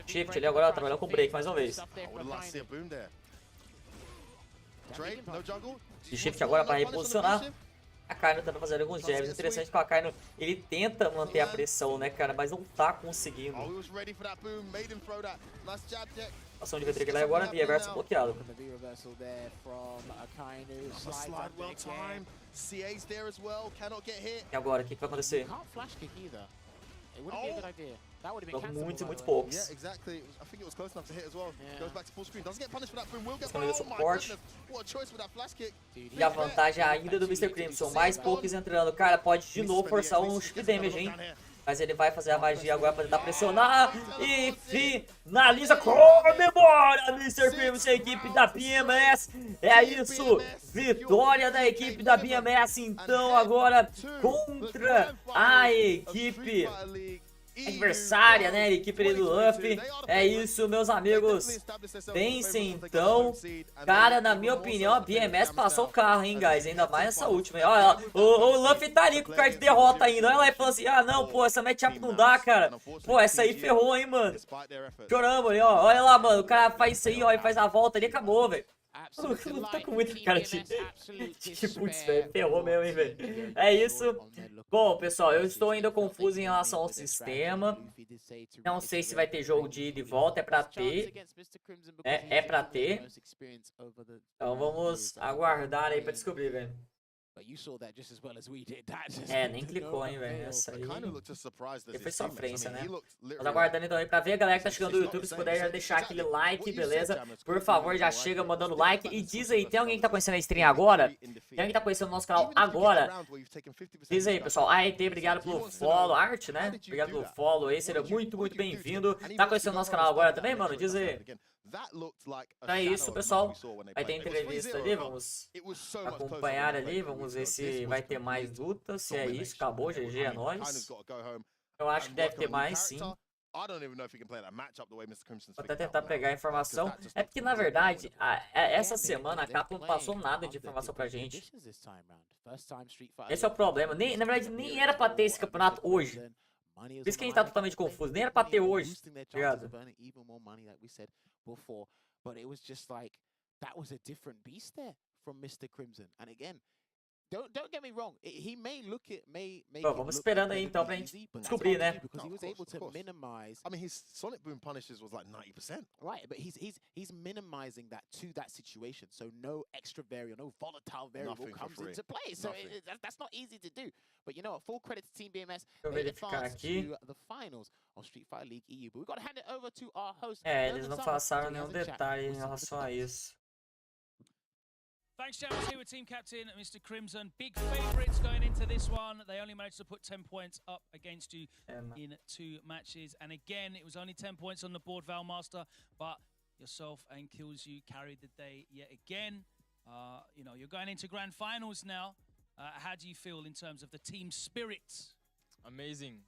Shift ali agora trabalhando com break mais uma vez. E Shift agora para reposicionar. A Kawano tenta fazer alguns jabs. Interessante que a Kawano, ele tenta manter a pressão, né, cara, mas não tá conseguindo. Ação de V-Trigger lá agora, via verso bloqueado. E agora, o que vai acontecer? Muitos e muitos poucos. Escondendo o suporte. E a vantagem ainda do Mr. Crimson. Mais poucos entrando. Cara, pode de novo forçar um chip damage, hein? Mas ele vai fazer a magia agora para tentar pressionar. E finaliza. Comemora, Mr. Crimson, a equipe da BMS. É isso. Vitória da equipe da BMS. Então agora contra a equipe adversária, né? A equipe do Luffy. É isso, meus amigos. Vencem então. Cara, na minha opinião, a BMS passou o carro, hein, guys? Ainda mais essa última. Olha, o Luffy tá ali com o card de derrota ainda. Olha lá e falando assim: ah, não, pô, essa matchup não dá, cara. Pô, essa aí ferrou, hein, mano. Choramos ali, ó. Olha lá, mano. O cara faz isso aí, ó, e faz a volta ali e acabou, velho. Tá com muita cara de putz, velho, ferrou mesmo, hein, velho. É isso. Bom, pessoal, eu estou ainda confuso em relação ao sistema. Não sei se vai ter jogo de ida e volta, é pra ter. É pra ter. Então vamos aguardar aí pra descobrir, velho. Nem clicou, hein, velho. Essa aí foi sofrência, né? Vamos aguardando então aí pra ver a galera que tá chegando do YouTube. Se puder já deixar aquele like, beleza? Por favor, já chega mandando like. E diz aí, tem alguém que tá conhecendo a stream agora? Tem alguém que tá conhecendo o nosso canal agora? Diz aí, pessoal. AET, obrigado pelo follow. Arte, né? Obrigado pelo follow aí. Seja muito, muito bem-vindo. Tá conhecendo o nosso canal agora também, mano? Diz aí. Então é isso, pessoal. Vai ter entrevista ali, vamos acompanhar ali, vamos ver se vai ter mais lutas, se é isso, acabou, GG, é nóis. Eu acho que deve ter mais, sim. Vou até tentar pegar a informação. É porque, na verdade, essa semana a Capcom não passou nada de informação pra gente. Esse é o problema. Na verdade, nem era pra ter esse campeonato hoje. Por isso que a gente tá totalmente confuso. Nem era pra ter hoje. Obrigado. But it was just like that was a different beast there from Mr. Crimson. And again, don't get me wrong. He may look it vamos esperando aí então pra gente descobrir, né? Because he was able to minimize. I mean, his Sonic Boom punishes was like 90%. Right, but he's minimizing that to that situation. So no extra variable, no volatile variable comes into play. So that's not easy to do. But you know what? Full credit to Team BMS. They advanced to the finals of Street Fighter League EU. But we've got to hand it over to our host. Eles não passaram nenhum detalhe em relação a isso. Thanks, James. Here with team captain, Mr. Crimson. Big favourites going into this one. They only managed to put 10 points up against you in 2 matches. And again, it was only 10 points on the board, Valmaster. But yourself and 𝗔𝗽cie carried the day yet again. You know, you're going into grand finals now. How do you feel in terms of the team spirit? Amazing.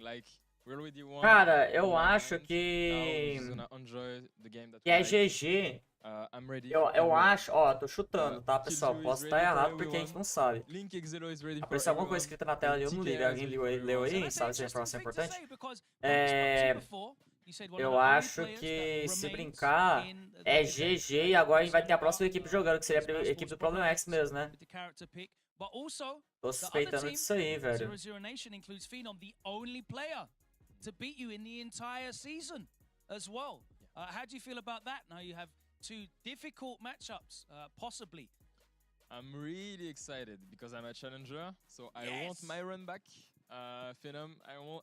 Like, we already won. Cara, eu acho que é GG. Eu acho, ó, tô chutando, tá, pessoal? Posso estar errado porque a gente não sabe. Apareceu alguma coisa escrita na tela ali, eu não li. Alguém leu aí? Sabe essa informação importante? Eu acho que, se brincar, é GG e agora a gente vai ter a próxima equipe jogando, que seria a equipe do ProblemX mesmo, né? Tô suspeitando disso aí, velho. To beat you in the entire season as well. How do you feel about that? Now you have 2 difficult matchups, possibly. I'm really excited because I'm a challenger, so I want my run back. Phenom,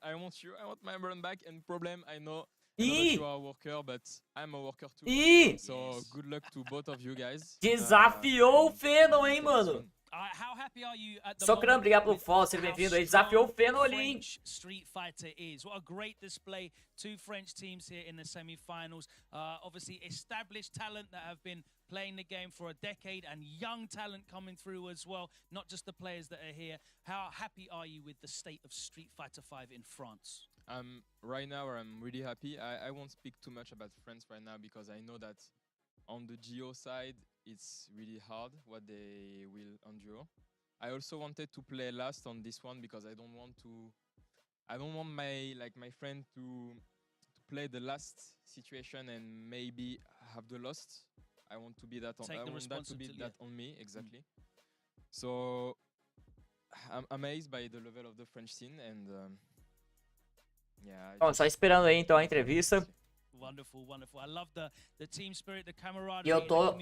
I want you. I want my run back. And Problem, I know that you are a worker, but I'm a worker too. So good luck to both of you guys. Desafiou o Phenom, hein, mano? Socran, obrigado pelo follow, seja bem-vindo aí. Desafiou o Phenom ali, hein? Street Fighter is. What a great display. 2 French teams here in the semi-finals. Obviously established talent that have been playing the game for a decade and young talent coming through as well. Not just the players that are here. How happy are you with the state of Street Fighter 5 in France? Right now, I'm really happy. I won't speak too much about France right now because I know that on the 𝗔𝗽cie side, it's really hard what they will endure. I also wanted to play last on this one because I don't want my friend to play the last situation and maybe have the lost. I want to be that on on me, exactly. So I'm amazed by the level of the French scene and yeah. Bom, só esperando aí então a entrevista. E eu tô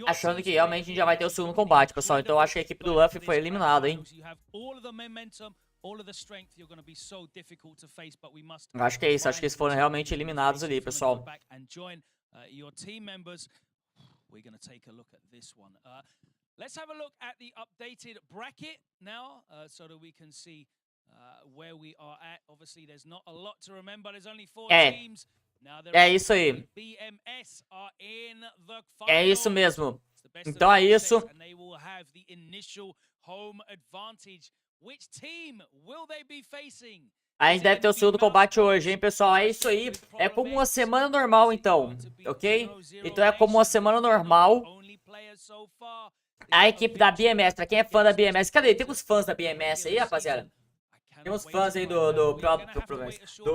achando que realmente a gente já vai ter o segundo combate, pessoal. Então eu acho que a equipe do Luffy foi eliminada, hein? Acho que é isso, acho que eles foram realmente eliminados ali, pessoal. Let's have a look at the updated bracket now, so that we can see where we are at. Obviously, there's not a lot to remember. There's only 4 teams. É isso aí. É isso mesmo. Então é isso. A gente deve ter o segundo combate hoje, hein, pessoal? É isso aí. É como uma semana normal, então. Ok? Então é como uma semana normal. A equipe da BMS, pra quem é fã da BMS. Cadê? Tem uns fãs da BMS aí, rapaziada? Tem uns fãs aí do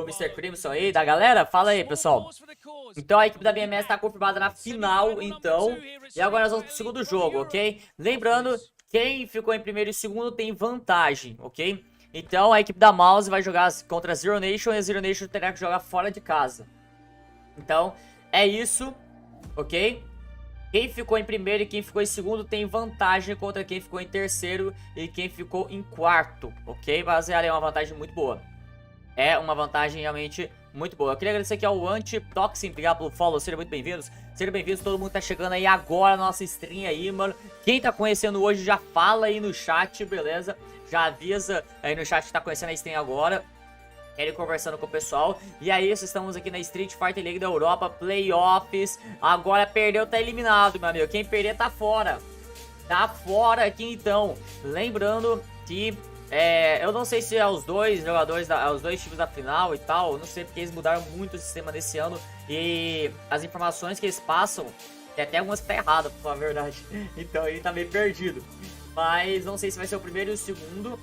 Mr. Crimson aí, da galera? Fala aí, pessoal. Então a equipe da BMS tá confirmada na final, então. E agora nós vamos pro segundo jogo, ok? Lembrando, quem ficou em primeiro e segundo tem vantagem, ok? Então a equipe da Mouse vai jogar contra a 𝗔𝗽cie e a 𝗔𝗽cie terá que jogar fora de casa. Então, é isso, ok? Quem ficou em primeiro e quem ficou em segundo tem vantagem contra quem ficou em terceiro e quem ficou em quarto, ok? Rapaziada, é uma vantagem muito boa. É uma vantagem realmente muito boa. Eu queria agradecer aqui ao Anti-Toxin, obrigado pelo follow, sejam muito bem-vindos. Sejam bem-vindos, todo mundo tá chegando aí agora na nossa stream aí, mano. Quem tá conhecendo hoje já fala aí no chat, beleza? Já avisa aí no chat que tá conhecendo a stream agora. Ele conversando com o pessoal. E é isso, estamos aqui na Street Fighter League da Europa, Playoffs. Agora perdeu, tá eliminado, meu amigo. Quem perder tá fora. Tá fora aqui então. Lembrando que eu não sei se é os dois jogadores, os dois times da final e tal. Eu não sei porque eles mudaram muito o sistema desse ano. E as informações que eles passam, tem até algumas que tá errada, pra falar a verdade. Então ele tá meio perdido. Mas não sei se vai ser o primeiro e o segundo,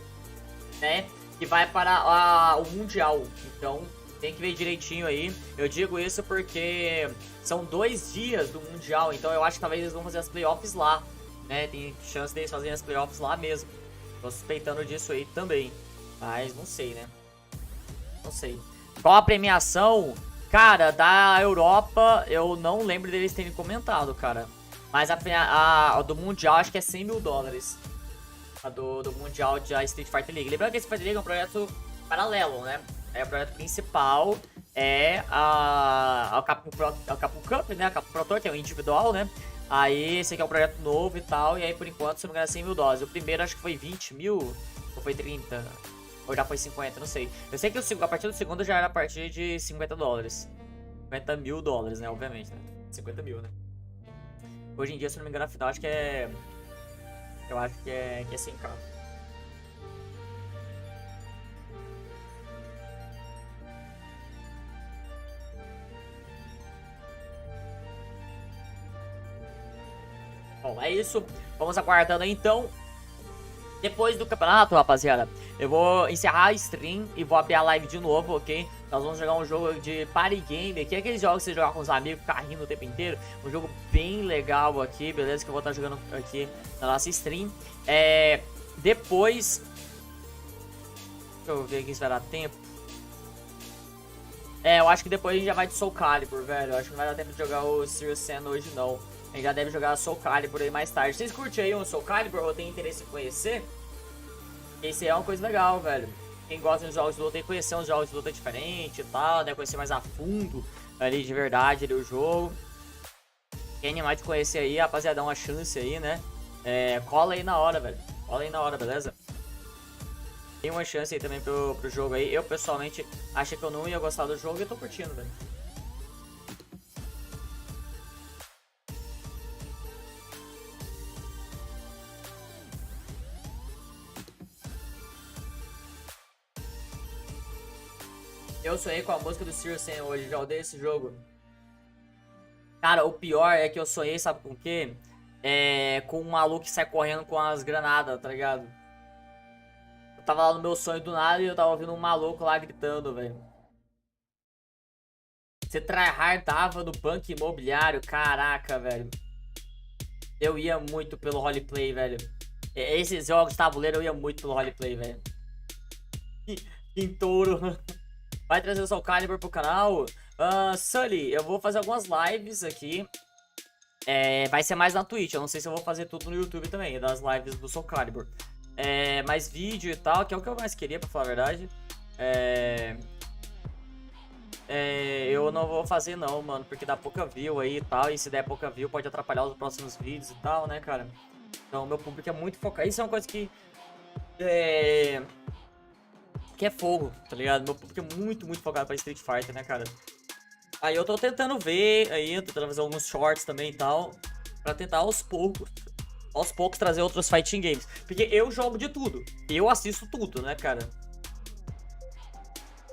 né? que vai para o Mundial. Então, tem que ver direitinho aí. Eu digo isso porque são 2 dias do Mundial, então eu acho que talvez eles vão fazer as playoffs lá, né? Tem chance deles fazerem as playoffs lá mesmo. Tô suspeitando disso aí também, mas não sei, né? Não sei. Qual a premiação? Cara, da Europa, eu não lembro deles terem comentado, cara. Mas a do Mundial acho que é $100 mil. A do Mundial de Street Fighter League. Lembrando que esse Fighter League é um projeto paralelo, né? O projeto principal é a Capcom Cup, né? A Capcom Pro Tour, que é o individual, né? Aí esse aqui é um projeto novo e tal. E aí, por enquanto, se não me engano, é $100 mil. O primeiro acho que foi 20 mil, ou foi 30, ou já foi 50, não sei. Eu sei que a partir do segundo já era a partir de $50. $50 mil, né? Obviamente, né? 50 mil, né? Hoje em dia, se não me engano, a final acho que é... Eu acho que é 100k. Bom, é isso. Vamos aguardando aí, então. Depois do campeonato, rapaziada, eu vou encerrar a stream e vou abrir a live de novo, ok? Nós vamos jogar um jogo de party game aqui, aqueles jogos que você joga com os amigos, ficar rindo o tempo inteiro. Um jogo bem legal aqui, beleza? Que eu vou estar jogando aqui na nossa stream. Depois... Deixa eu ver aqui se vai dar tempo. Eu acho que depois a gente já vai de Soul Calibur, velho. Eu acho que não vai dar tempo de jogar o Serious Sam hoje, não. A gente já deve jogar Soul Calibur aí mais tarde. Vocês curtem aí um Soul Calibur ou tem interesse em conhecer? Esse é uma coisa legal, velho. Quem gosta de jogos de luta tem que conhecer uns jogos de luta diferentes e tal, né? Conhecer mais a fundo ali de verdade ali, o jogo. Quem animar de conhecer aí, rapaziada, dá uma chance aí, né? Cola aí na hora, velho. Cola aí na hora, beleza? Tem uma chance aí também pro jogo aí. Eu, pessoalmente, achei que eu não ia gostar do jogo e eu tô curtindo, velho. Eu sonhei com a música do Serious Sam hoje, já odeio esse jogo. Cara, o pior é que eu sonhei, sabe com o quê? Com um maluco que sai correndo com as granadas, tá ligado? Eu tava lá no meu sonho do nada e eu tava ouvindo um maluco lá gritando, velho. Você tryhardava no banco imobiliário, caraca, velho. Eu ia muito pelo roleplay, velho. Esses jogos de tabuleiro eu ia muito pelo roleplay, velho. Em touro. Vai trazer o Soul Calibur pro canal. Sully, eu vou fazer algumas lives aqui. Vai ser mais na Twitch. Eu não sei se eu vou fazer tudo no YouTube também, das lives do Soul Calibur. Mais vídeo e tal, que é o que eu mais queria, pra falar a verdade. Eu não vou fazer não, mano, porque dá pouca view aí e tal. E se der pouca view pode atrapalhar os próximos vídeos e tal, né, cara? Então meu público é muito focado. Isso é uma coisa que é fogo, tá ligado? Meu público é muito, muito focado pra Street Fighter, né, cara? Aí eu tô tentando ver, aí tentando fazer alguns shorts também e tal, pra tentar aos poucos trazer outros fighting games. Porque eu jogo de tudo, eu assisto tudo, né, cara?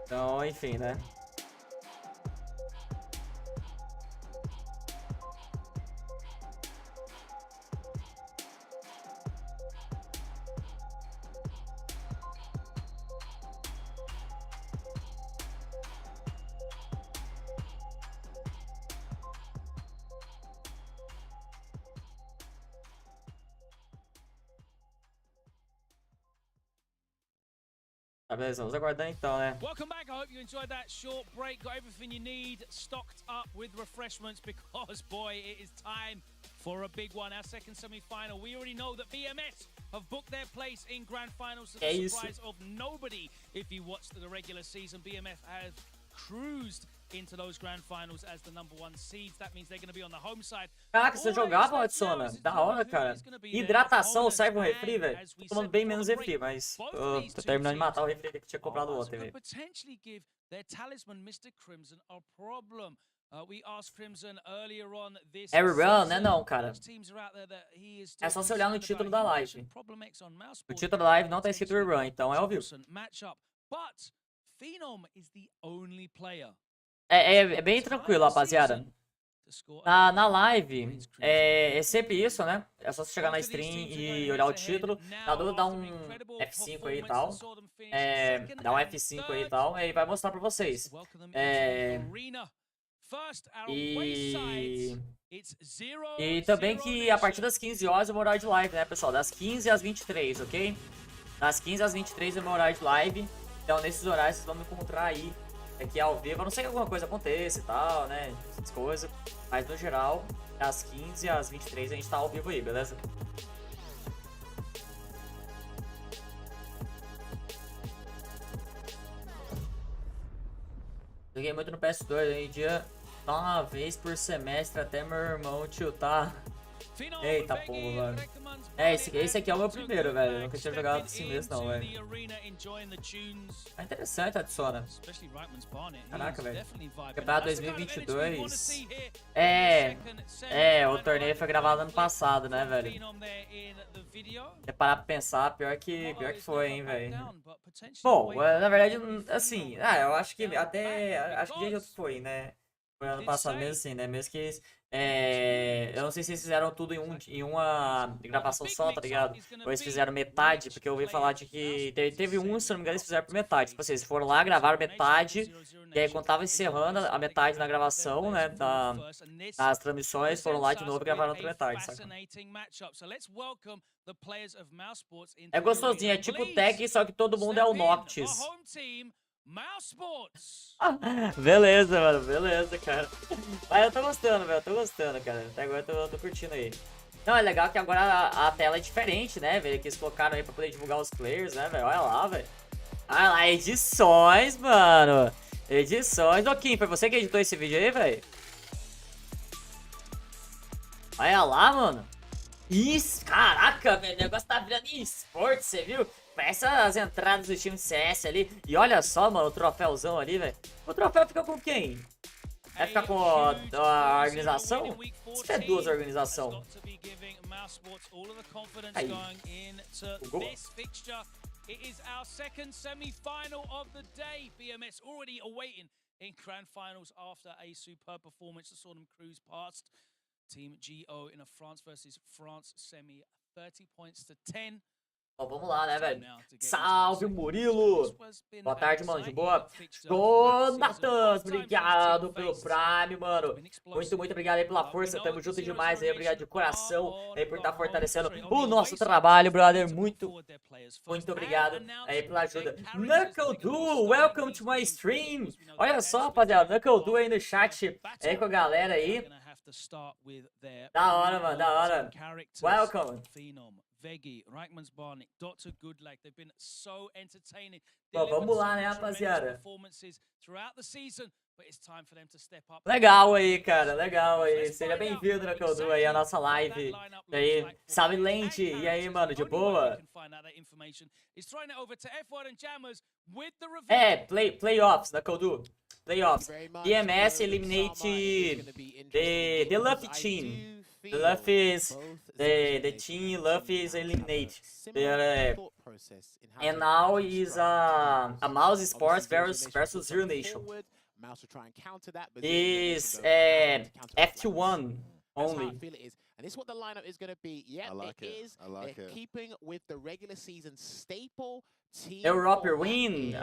Então, enfim, né? Tá, beleza, vamos aguardar então, né? Welcome back. I hope you enjoyed that short break. Got everything you need stocked up with refreshments because, boy, it is time for a big one. Our second semi-final. We already know that BMS have booked their place in grand finals to the surprise of nobody. If you watched the regular season, BMS have cruised into those grand finals as the #1 seeds. That means they're going to be on the home side. Caraca, você jogava, Adsona? Da hora, cara. Hidratação, serve um refri, velho. Tô tomando bem menos refri, mas tô terminando de matar o refri que tinha comprado ontem, velho. Potentially give their talisman, Mr. Crimson, a problem. We asked Crimson earlier on this Ryoran, né, não, cara. É só você olhar no título da live. O título da live não tá escrito Ryoran, então é óbvio. É bem tranquilo, rapaziada. Na live, é sempre isso, né? É só você chegar na stream e olhar o título. Na dúvida, dá um F5 aí e tal. Dá um F5 aí e tal, e vai mostrar pra vocês. E também que a partir das 15 horas é o meu horário de live, né, pessoal? Das 15 às 23, ok? Das 15 às 23 é o meu horário de live. Então, nesses horários, vocês vão me encontrar aí, aqui ao vivo. A não ser que alguma coisa aconteça e tal, né? Essas coisas. Mas, no geral, das 15 às 23 a gente tá ao vivo aí, beleza? Joguei muito no PS2, aí dia só uma vez por semestre até meu irmão tiltar. Eita porra, mano. Esse aqui é o meu primeiro, velho. Eu nunca tinha jogado assim mesmo, não, velho. É interessante, adiciona. Caraca, velho. Campeonato 2022. O torneio foi gravado ano passado, né, velho? É parar pra pensar, pior que foi, hein, velho. Bom, na verdade, assim, eu acho que até. Acho que dia que foi, né? Foi ano passado mesmo, assim, né? Mesmo que. Eu não sei se eles fizeram tudo em uma gravação só, tá ligado? Ou eles fizeram metade, porque eu ouvi falar de que teve um, se não me engano, eles fizeram por metade. Tipo assim, eles foram lá, gravaram metade, e aí quando tava encerrando a metade na gravação, né, nas transmissões, foram lá de novo e gravaram outra metade, saca? É gostosinho, é tipo tag, só que todo mundo é o Noctis. Beleza, mano, beleza, cara. Mas eu tô gostando, velho, eu tô gostando, cara. Até agora eu tô curtindo aí. Não, é legal que agora a tela é diferente, né, velho? Que eles colocaram aí pra poder divulgar os players, né, velho? Olha lá, velho. Olha lá, edições, mano. Edições. Ô, Kim, foi você que editou esse vídeo aí, velho? Olha lá, mano. Isso, caraca, velho. O negócio tá virando esporte, você viu? Parece as entradas do time de CS ali. E olha só, mano, o troféuzão ali, velho. O troféu fica com quem? Vai ficar com a organização? Se tiver duas organizações. Aí. O gol. It is our second semi-final of the day. BMS already awaiting in grand finals after a superb performance that saw them cruise past Team GO in a France versus France semi, 30 points to 10. Ó, vamos lá, né, velho? Salve, Murilo! Boa tarde, mano, de boa? Jonathan, obrigado pelo Prime, mano. Muito obrigado aí pela força. Tamo junto demais aí. Obrigado de coração aí por estar fortalecendo o nosso trabalho, brother. Muito obrigado aí pela ajuda. 𝗏𝗏do, welcome to my stream. Olha só, rapaziada. 𝗏𝗏do aí no chat aí com a galera aí. Da hora, mano, da hora. Welcome. Bom, vamos lá, né, rapaziada? Legal aí, cara, legal aí. Seja bem-vindo, 𝗏𝗏do, aí, a nossa live. E aí, salve, Lente. E aí, mano, de boa? Playoffs, 𝗏𝗏do. Playoffs. BMS eliminate the Luffy team. The Luffy is the team Luffy is eliminated. And now is a Mouse Sports versus 𝗔𝗽liche. Is FT1 only. And this is what the lineup is going to be. Yeah, I like it. I like it. Keeping with the regular season staple. Europa win.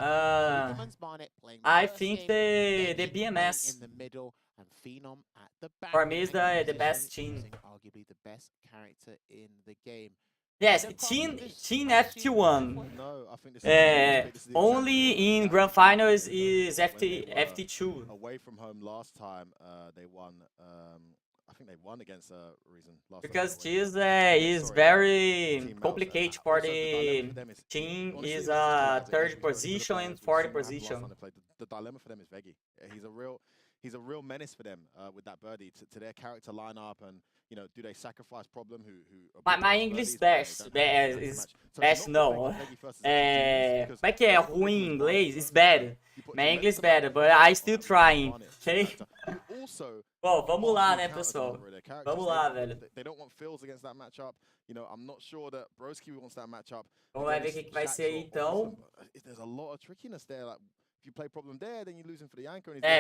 I think the BMS. In the middle and Phenom at the back. For me is the best team. Arguably the best character in the game. Yes, team FT1. No, I think this is only in grand finals is FT2. Away from home last time, they won. I think they won against Reason last because time. this is very complicated for the team. Is a third position and fourth position. The dilemma for them is 𝗏𝗏. He's a real menace for them with that birdie to their character lineup, and you know, do they sacrifice Problem who my English best no. Como é que é ruim em inglês? It's bad. My English is bad, but I still trying. Okay? Bom, vamos lá, né, pessoal? Vamos lá, velho. They don't want Phils against that matchup. You know, I'm not sure that Broski wants that matchup. Vamos lá ver o que vai ser aí, então. There's a lot of trickiness there. Like, if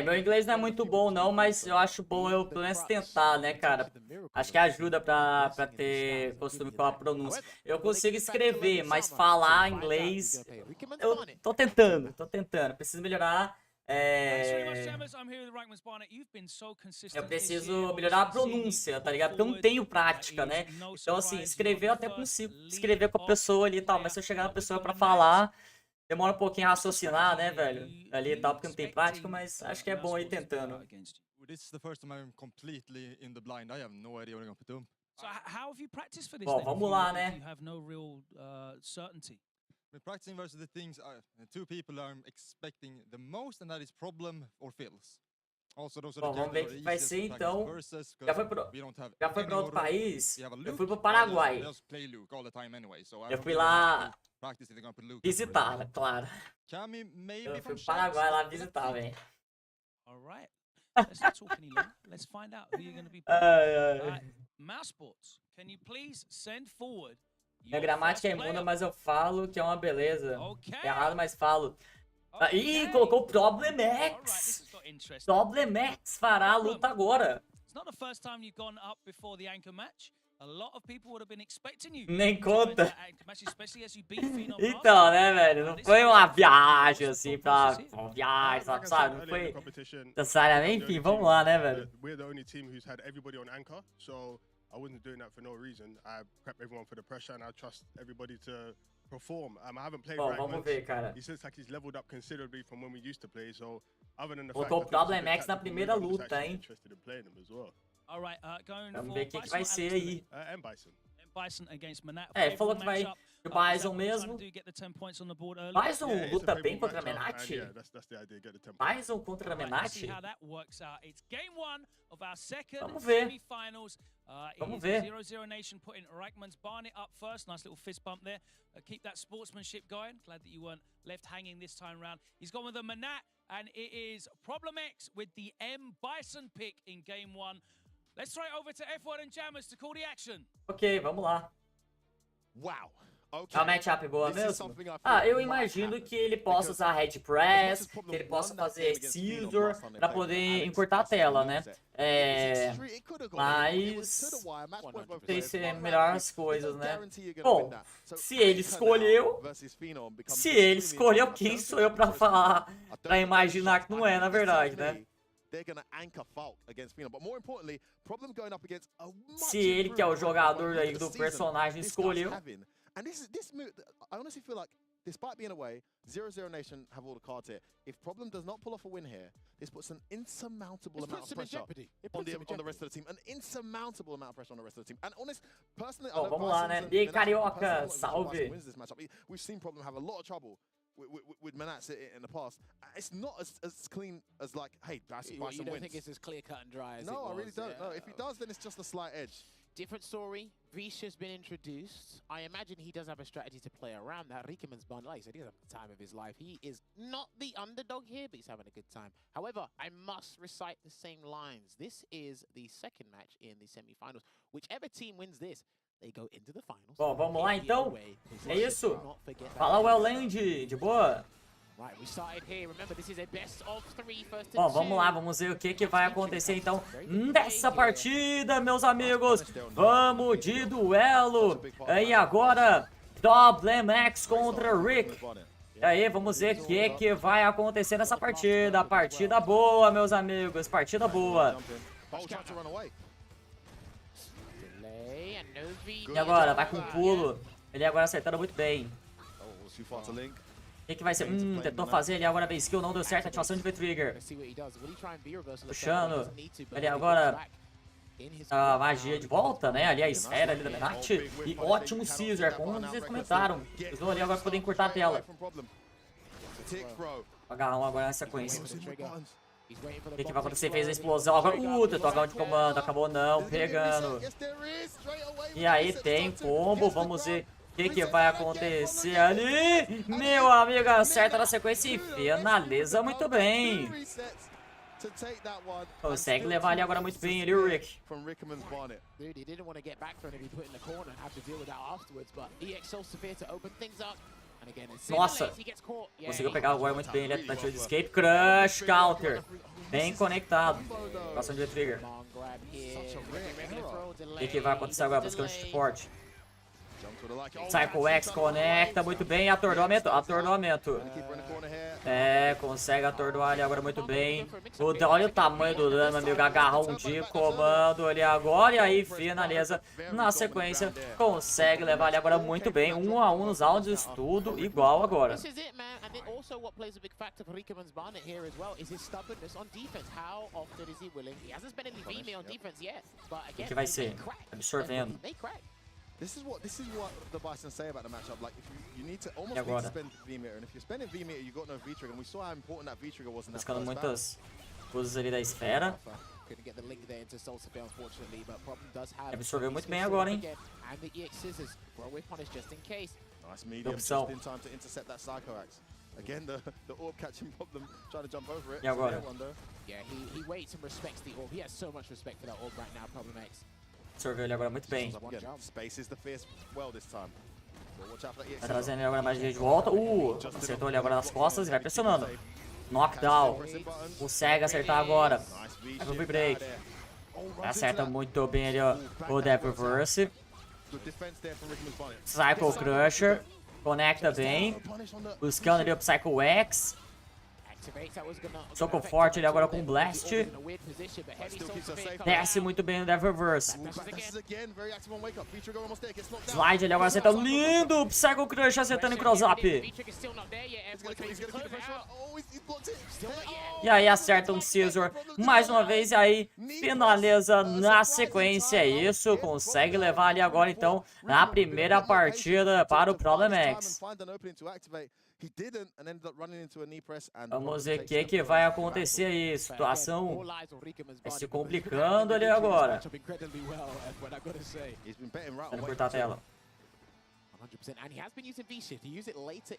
meu inglês não é muito bom não, mas eu acho bom eu pelo menos tentar, né, cara? Acho que ajuda pra ter costume com a pronúncia. Eu consigo escrever, mas falar inglês eu tô tentando. Preciso melhorar. Eu preciso melhorar a pronúncia, tá ligado? Porque eu não tenho prática, né? Então, assim, escrever eu até consigo escrever com a pessoa ali e tal, mas se eu chegar na pessoa pra falar, demora um pouquinho a raciocinar, né, velho? Ali e tal, porque não tem prática, mas acho que é bom ir tentando. Bom, vamos lá, né? We're practicing versus the things two people I'm expecting the most, and that is problem or fails. Also, those are Bom, vamos ver o que vai ser então. Já foi para outro país? Eu fui pro Paraguai. Eu fui lá visitar, claro. Eu fui pro Paraguai lá visitar, velho. Alright. Let's not talk any long. Let's find out who you're going to be playing. Mousesports, can you please send forward? Minha gramática é imunda, mas eu falo que é uma beleza. Errado, mas falo. Ih, colocou ProblemX. ProblemX fará a luta agora. Nem conta. Então, né, velho? Não foi uma viagem assim pra. Uma viagem, sabe? Não foi necessariamente. Enfim, vamos lá, né, velho? I wasn't doing that for no reason. I prep everyone for the pressure and I trust everybody to perform. I haven't played vamos ver, cara. He looks like he's leveled up considerably from when we used to play. So other than the colocou o ProblemX na primeira luta, hein? Vamos ver o que vai ser aí. Falou que vai o Bison mesmo. Bison luta bem contra a Menat? Bison contra a Menat? Vamos ver. Vamos ver. Keep that sportsmanship going. Glad that you weren't left hanging this time round. He's gone with the Menat, and it is ProblemX with the M Bison pick in game 1. Let's throw it over to ryoranfgc to call the action. Ok, vamos lá. Wow. É uma matchup boa mesmo? Eu imagino que ele possa usar head press, que ele possa fazer scissor para poder encurtar a tela, né? Mas tem que ser melhor as coisas, né? Bom, se ele escolheu, quem sou eu para falar, para imaginar que não é, na verdade, né? Se ele, que é o jogador aí do personagem, escolheu. And this move, I honestly feel like, despite being away, 0-0 Nation have all the cards here. If Problem does not pull off a win here, this puts an insurmountable amount of pressure on the rest of the team. An insurmountable amount of pressure on the rest of the team. And honest, personally, I vamos lá, né? E aí, Carioca, salve. We've seen Problem have a lot of trouble with Manats in the past. It's not as clean as like, hey, Bison wins. You don't think it's as clear cut and dry as it was? No, I really don't. No, if he does, then it's just a slight edge. Different story. 𝗔𝗽ście has been introduced. I imagine he does have a strategy to play around that. Rikkeman's bun, like I said, he's having the time of his life. He is not the underdog here, but he's having a good time. However, I must recite the same lines. This is the second match in the semi-finals. Whichever team wins this, they go into the finals. Bom, vamos lá então. É isso. Fala, Wellland, de boa. Bom, vamos lá, vamos ver o que vai acontecer então nessa partida, meus amigos. Vamos de duelo. E agora, ProblemX contra Rick. E aí, vamos ver o que vai acontecer nessa partida. Partida boa, meus amigos, partida boa. E agora, vai com pulo. Ele agora acertando muito bem. O que vai ser? Tentou fazer ali, agora veio skill, não deu certo, ativação de V-Trigger. Puxando. Ali agora a magia de volta, né? Ali a esfera ali da Menat. E ótimo Scissor, como vocês comentaram. Eles vão ali agora poder encurtar a tela. Agarrão agora na sequência. O que vai acontecer? Fez a explosão agora. Tentou agarrão de comando, acabou não, pegando. E aí tem combo, vamos ver. O que vai acontecer ali? Meu amigo, acerta na sequência e finaliza muito bem. Consegue levar ali agora muito bem ali o Rick. Nossa, conseguiu pegar agora muito bem ele, a tentativa de escape. Crush, counter. Bem conectado. Passando de trigger. O que vai acontecer agora? Buscando um chute forte. Psycho X conecta muito bem. Atordoamento. É, consegue atordoar ali agora muito bem. Olha o tamanho do dano, meu amigo. Agarrão de comando ali agora. E aí finaliza na sequência. Consegue levar ali agora muito bem. 1 a 1 nos rounds. Tudo igual agora. O que vai ser? Absorvendo. This is what the Bison say about the matchup. Like, if you need to almost need to spend V meter, and if you're spending V meter, you got no V trigger. And we saw how important that V trigger was in that buscando muitas coisas ali da esfera. Absorveu muito bem agora, hein? Nice medium just in time to intercept that Psycho Axe. Again, the orb catching problem, trying to jump over it. E agora? Yeah, he waits and respects the orb. He has so much respect for that orb right now, ProblemX. Absorveu ele agora muito bem. Tá trazendo ele agora mais de volta. Acertou ele agora nas costas e vai pressionando. Knockdown. Consegue acertar agora. Vai pro break. Acerta muito bem ali, ó, o diversas. Psycho Crusher. Conecta bem. Buscando ali o Psycho X. Soco forte ali agora com Blast. Desce muito bem no diversas. Slide ali agora acertando. Lindo! Psycho Crush acertando em cross-up. E aí acerta um Scissor mais uma vez. E aí finaliza na sequência. É isso. Consegue levar ali agora então na primeira partida para o ProblemX. Vamos ver o que vai acontecer aí. Situação se complicando ali agora. Vamos cortar a tela.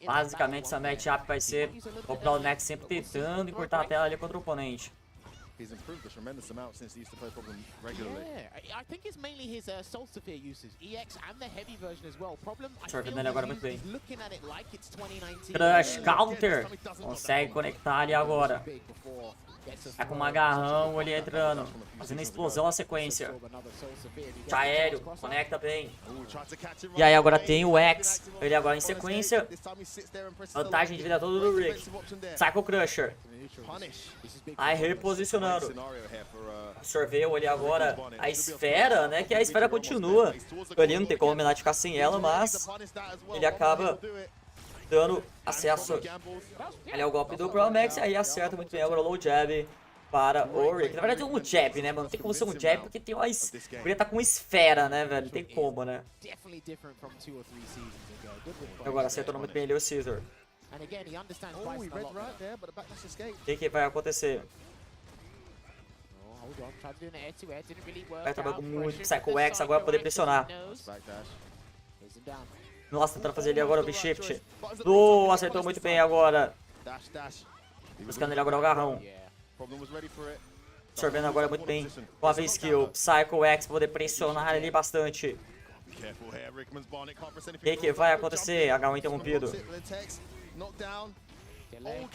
Basicamente essa matchup vai ser o ProblemX sempre tentando encurtar a tela ali contra o oponente. He's improved a tremendous amount since he used to play Problem regularly. Yeah, I think it's mainly his Soul Sphere uses, EX and the heavy version as well. Problem, Absorvendo ele agora muito bem. looking at it like it's 2019. Crush, counter. Consegue conectar ali agora. Tá com um agarrão ali entrando. Fazendo a explosão na sequência. Aéreo, conecta bem. E aí agora tem o X. Ele agora em sequência. Vantagem de vida toda do Rick. Psycho Crusher. Aí reposicionando. Absorveu ali agora a esfera, né? Que a esfera continua. Ali não tem como o Menat ficar sem ela, mas ele acaba dando acesso ali ao golpe do ProblemX. Aí acerta muito bem agora o low jab para o Rick. Na verdade é um jab, né, mano? Não tem como ser um jab porque tem uma ele tá com esfera, né, velho? Não tem como, né? Agora acertou muito bem ali o Scissor. O que vai acontecer? Vai trabalhar com muito Psycho X agora pra poder pressionar. Nossa, tentando fazer ele agora o V-Shift. Acertou muito bem agora. Buscando ele agora o agarrão. Absorvendo agora muito bem com a V-Skill. Psycho X pra poder pressionar ele bastante. O que vai acontecer? Agarrão interrompido.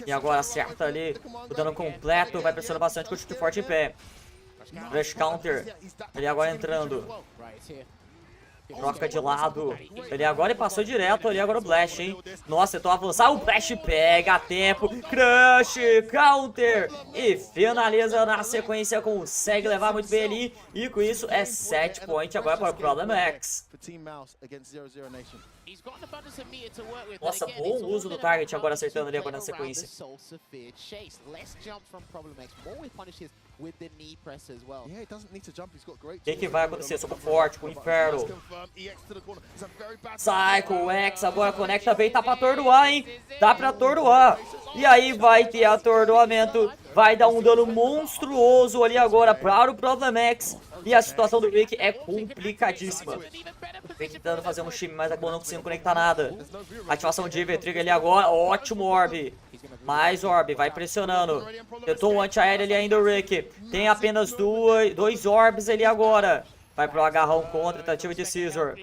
E agora acerta ali o dano completo. Vai pressionando bastante com o chute forte em pé. Rush counter. Ele agora entrando. Troca de lado. Ele agora passou direto ali agora o Blast, hein? Nossa, tentou avançar. O Blast pega a tempo. Crush, counter. E finaliza na sequência. Consegue levar muito bem ali. E com isso é 7 points agora para o ProblemX. Nossa, bom uso do target agora acertando ali agora na sequência. O que vai acontecer? Soco forte com o Inferno. Psycho X agora conecta bem. Tá pra atordoar, hein? Dá pra atordoar. E aí vai ter atordoamento. Vai dar um dano monstruoso ali agora para o ProblemX. E a situação do Rick é complicadíssima. Vem tentando fazer um time, mas acabou não conseguindo conectar nada. Ativação de Trigger ali agora. Ótimo Orb. Mais Orb, vai pressionando. Tentou um anti-aéreo ali ainda o Rick. Tem apenas dois Orbs ali agora. Vai pro agarrão contra, tentativa de Scissor.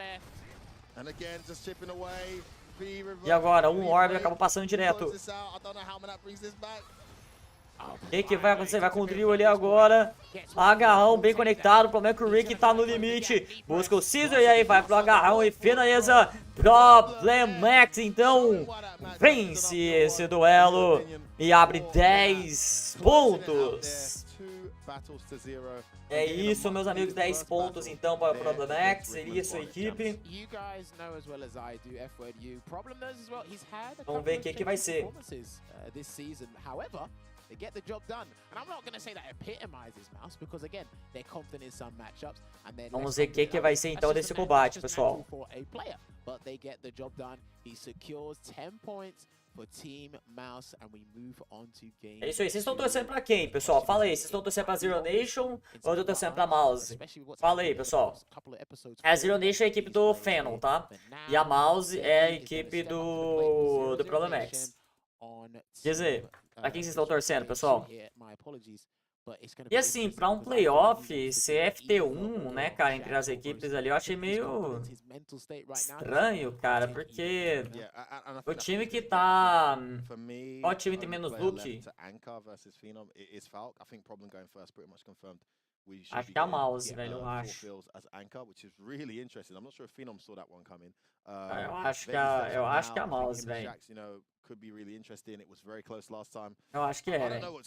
E agora, um orb acabou passando direto. O que vai acontecer? Vai com o drill ali agora. Agarrão bem conectado. O problema é que o Rick tá no limite. Busca o Scissor e aí vai pro agarrão e finaliza. ProblemX então vence esse duelo e abre 10 pontos. É isso, meus amigos, 10 pontos então para o ProblemX, ele e sua equipe. Vamos ver o que vai ser. They get the job done, and I'm not going to say that epitomizes Mouse, because again, they're confident in some matchups, and then vamos ver o que vai ser então desse combate, pessoal. But they get the job done. He secures 10 points for Team Mouse, and we move on to game. É isso aí. Vocês estão torcendo pra quem, pessoal? Fala aí. Vocês estão torcendo pra Zero Nation ou estão torcendo pra Mouse? Fala aí, pessoal. A Zero Nation é a equipe do Fale, tá? E a Mouse é a equipe do ProblemX. Quer dizer, pra quem vocês estão torcendo, pessoal? E assim, pra um playoff, CFT1, né, cara, entre as equipes ali, eu achei meio estranho, cara, porque o time que tá... Qual time tem menos look? Acho que é a Mouse, velho, eu acho. Eu acho que é a Mouse, velho. Eu acho que é, velho.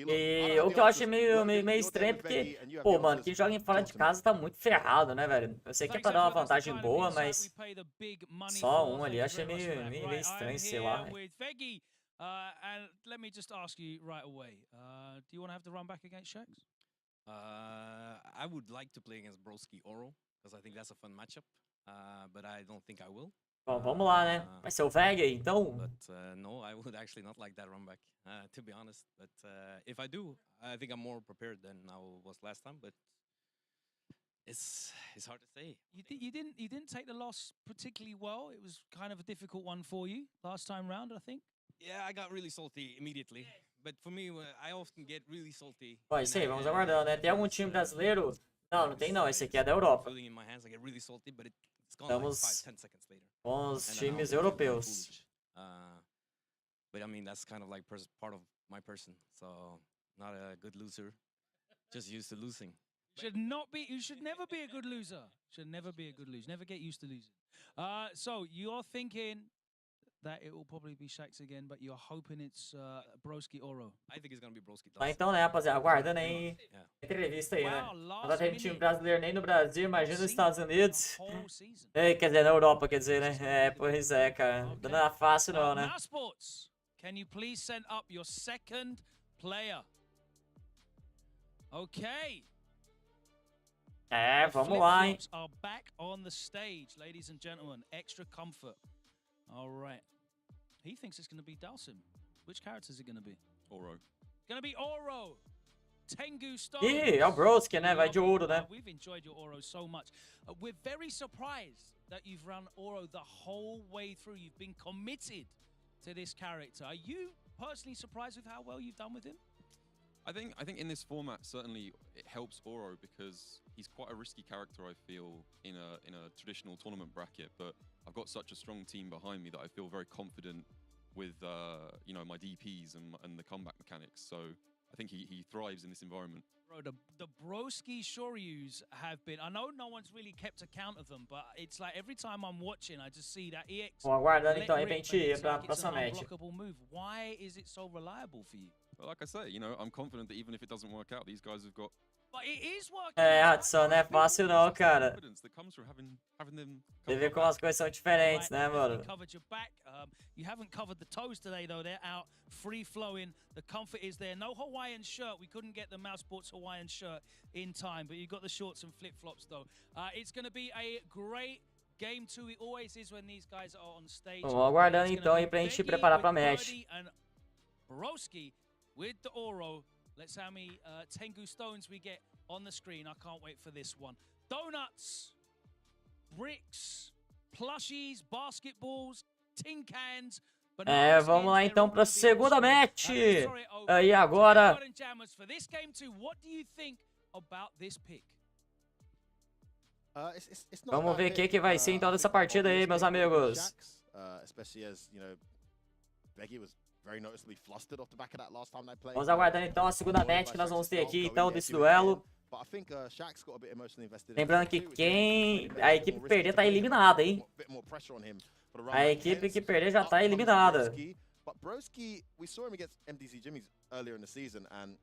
E o que eu acho meio estranho é porque, pô, mano, quem joga fora de casa tá muito ferrado, né, velho? Eu sei que é pra dar uma vantagem boa, mas só um ali, eu achei meio estranho, sei lá. And let me just ask you right away, do you want to have the run back against 𝗔𝗽ście? I would like to play against 𝗔𝗽ście Oro, because I think that's a fun matchup, but I don't think I will. Bom, vamos lá, né? Vai ser o Veg, então? But no, I would actually not like that run back, to be honest. But if I do, I think I'm more prepared than I was last time, but it's hard to say. You didn't take the loss particularly well. It was kind of a difficult one for you last time round, I think. Yeah, I got really salty immediately. But for me, I often get really salty. Ó, isso aí, vamos aguardando, né? Tem algum time brasileiro? Não, não tem não. Esse aqui é da Europa. Estamos com os times europeus. But I mean, that's kind of like part of my person. So, not a good loser. Just used to losing. You should never be a good loser. Should never be a good loser. Never get used to losing. So, you're thinking that it will probably be 𝗔𝗽ście again, but you're hoping it's 𝗔𝗚ście Oro. I think it's gonna be 𝗔𝗚ście. Mas então, né, rapaziada, aguardando aí entrevista aí, né? Não tá tendo time brasileiro nem no Brasil, imagina nos Estados Unidos. Quer dizer, na Europa, quer dizer, né? É, pois é, cara. Não é fácil não, né? Can you please send up your second player? Okay. É, vamos lá, hein? Are back on the stage, ladies and gentlemen. Extra comfort. All right. He thinks it's going to be 𝗷𝗽ście. Which character is it going to be? Oro. Going to be Oro. Tengu Stone. Ih, é o 𝗔𝗚ście, né? Vai de ouro, né? We've enjoyed your Oro so much. We're very surprised that you've run Oro the whole way through. You've been committed to this character. Are you personally surprised with how well you've done with him? I think in this format certainly it helps Oro because he's quite a risky character, I feel, in a traditional tournament bracket, but I've got such a strong team behind me that I feel very confident with you know, my DPs and the comeback mechanics. So I think he thrives in this environment. Bro, the broski shoryus have been, I know no one's really kept account of them, but it's like every time I'm watching, I just see that EX. Bom, aguardando então aí pra gente ir pra próxima match. Why is it so reliable for you? Well, like I say, you know, I'm confident that even if it doesn't work out, these guys have got. But it is working. É, Hudson, não é fácil não, cara. Você vê como as coisas são diferentes, né, mano? You haven't covered the toes today, though. They're out, free flowing. The comfort is there. No Hawaiian shirt. We couldn't get the Mouse Sports Hawaiian shirt in time, but you got the shorts and flip flops, though. It's going to be a great game 2. It always is when these guys are on stage. Vamos aguardando então aí pra gente preparar pra match. 𝗔𝗚ście with the Oro. Let's see how many Tengu stones we get on the screen. I can't wait for this one. Donuts, bricks, plushies, basketballs, tin cans. É, vamos lá então para a segunda match. Aí agora. Vamos ver o que vai ser então dessa partida aí, meus amigos. Vamos aguardando então a segunda match que nós vamos ter aqui então desse duelo. Lembrando que a equipe que perder tá eliminada, hein? A equipe que perder já tá eliminada. But Broski, we saw him against MDZ Jimmy's earlier in the season, and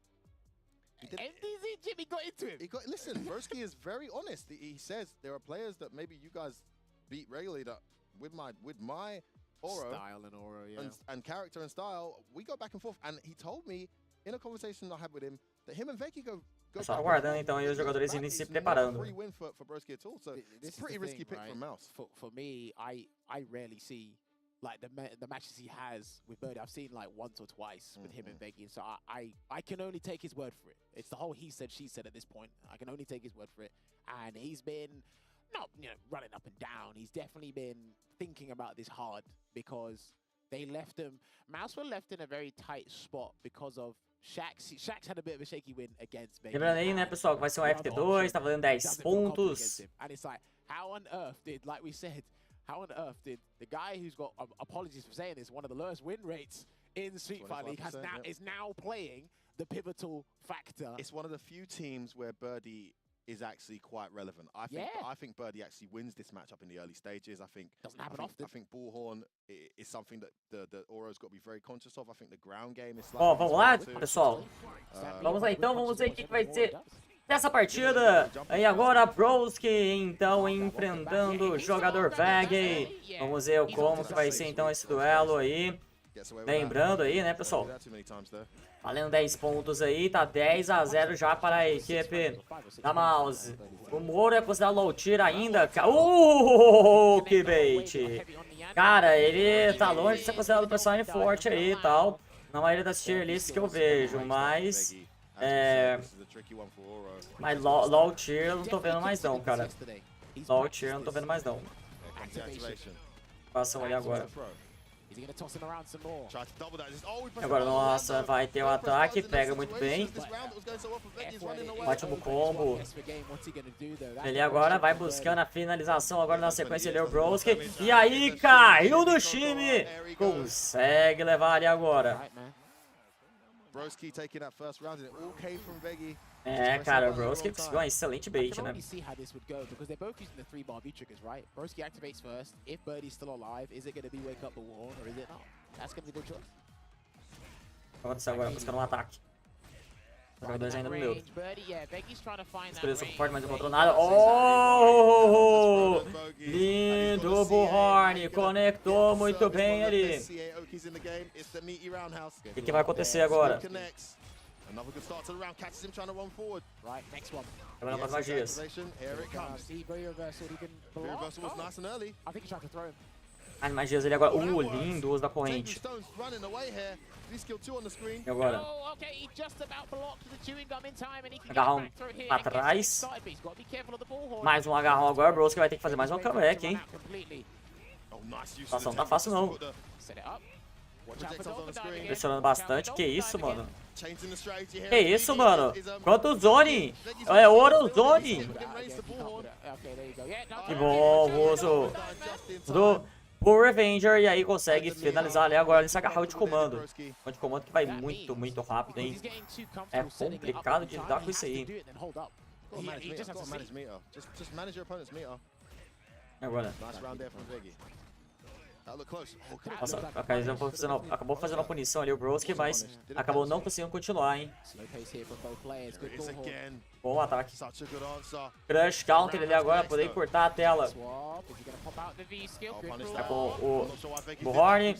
MDZ Jimmy got into him. Listen, Broski is very honest. He says there are players that maybe you guys beat regularly that with my aura, style and aura, yeah, and character and style, we go back and forth. And he told me in a conversation I had with him that him and Veki go. Só aguardando então aí os jogadores irem se preparando. For me, I rarely see like the matches he has with 𝗏𝗏. I've seen like once or twice with him and Veki, so I can only take his word for it. It's the whole he said she said at this point. I can only take his word for it, and he's been not running up and down. He's definitely been thinking about this hard because they left him. Mouse were left in a very tight spot because of 𝗔𝗽xe had a bit of a shaky win against Veki. Lembrando aí, né, pessoal, que vai ser um FT2, tá valendo 10 pontos. And it's like, how on earth did, like we said, how on earth did the guy who's got, apologies for saying this, one of the lowest win rates in Street Fighter League is now playing the pivotal factor? It's one of the few teams where 𝗏𝗏 is actually quite relevant. I think 𝗏𝗏 actually wins this matchup in the early stages. I think doesn't happen often. I think Bullhorn is something that the Aura's got to be very conscious of. I think the ground game is. Bom, vamos lá, pessoal. Vamos lá então, vamos ver o que vai ser dessa partida. Aí agora Broski então enfrentando o jogador 𝗏𝗏. Vamos ver como que vai ser então esse duelo aí. Lembrando aí, né, pessoal? Valendo 10 pontos aí, tá 10-0 já para a equipe da Mouse. O Moro é considerado low tier ainda. Que bait! Cara, ele tá longe de ser considerado personagem forte aí e tal. Na maioria das tier lists que eu vejo, mas... Mas low tier eu não tô vendo mais não, cara. Low tier eu não tô vendo mais não. Passam ali agora. Agora, nossa, vai ter o ataque, pega muito bem. Ótimo combo. Ele agora vai buscando a finalização, agora na sequência ele é o Broski. E aí, caiu do time. Consegue levar ali agora. É, cara, o Broski conseguiu um excelente bait, né? Broski activates first. If 𝗏𝗏's still alive, is it going to be wake up the Bullhorn or is it not? That's going to be the choice. Vai acontecer agora, buscando um ataque. Os jogadores ainda no neutro. Escolheu o suporte, mas não encontrou nada. Oh! Lindo Bullhorn, conectou muito bem ali. O que vai acontecer agora? Agora com as magias. As magias ele agora. Lindo uso da corrente. E agora? Agarrão atrás. Mais um agarrão agora. Broski vai ter que fazer mais um comeback, hein? A situação não tá fácil não. Pressionando bastante. Que isso, mano? Que isso, mano? Quanto zone? É ouro zone. Que bom o uso do Bull Revenger. E aí consegue finalizar ali agora nesse agarrão de comando. Um de comando que vai muito, muito rápido, hein? É complicado de lidar com isso aí. Agora. Nossa, acabou fazendo uma punição ali o Broski, mas acabou não conseguindo continuar, hein? Bom ataque. Crush counter ali agora, poder encurtar a tela. Tá com o Bullhorn.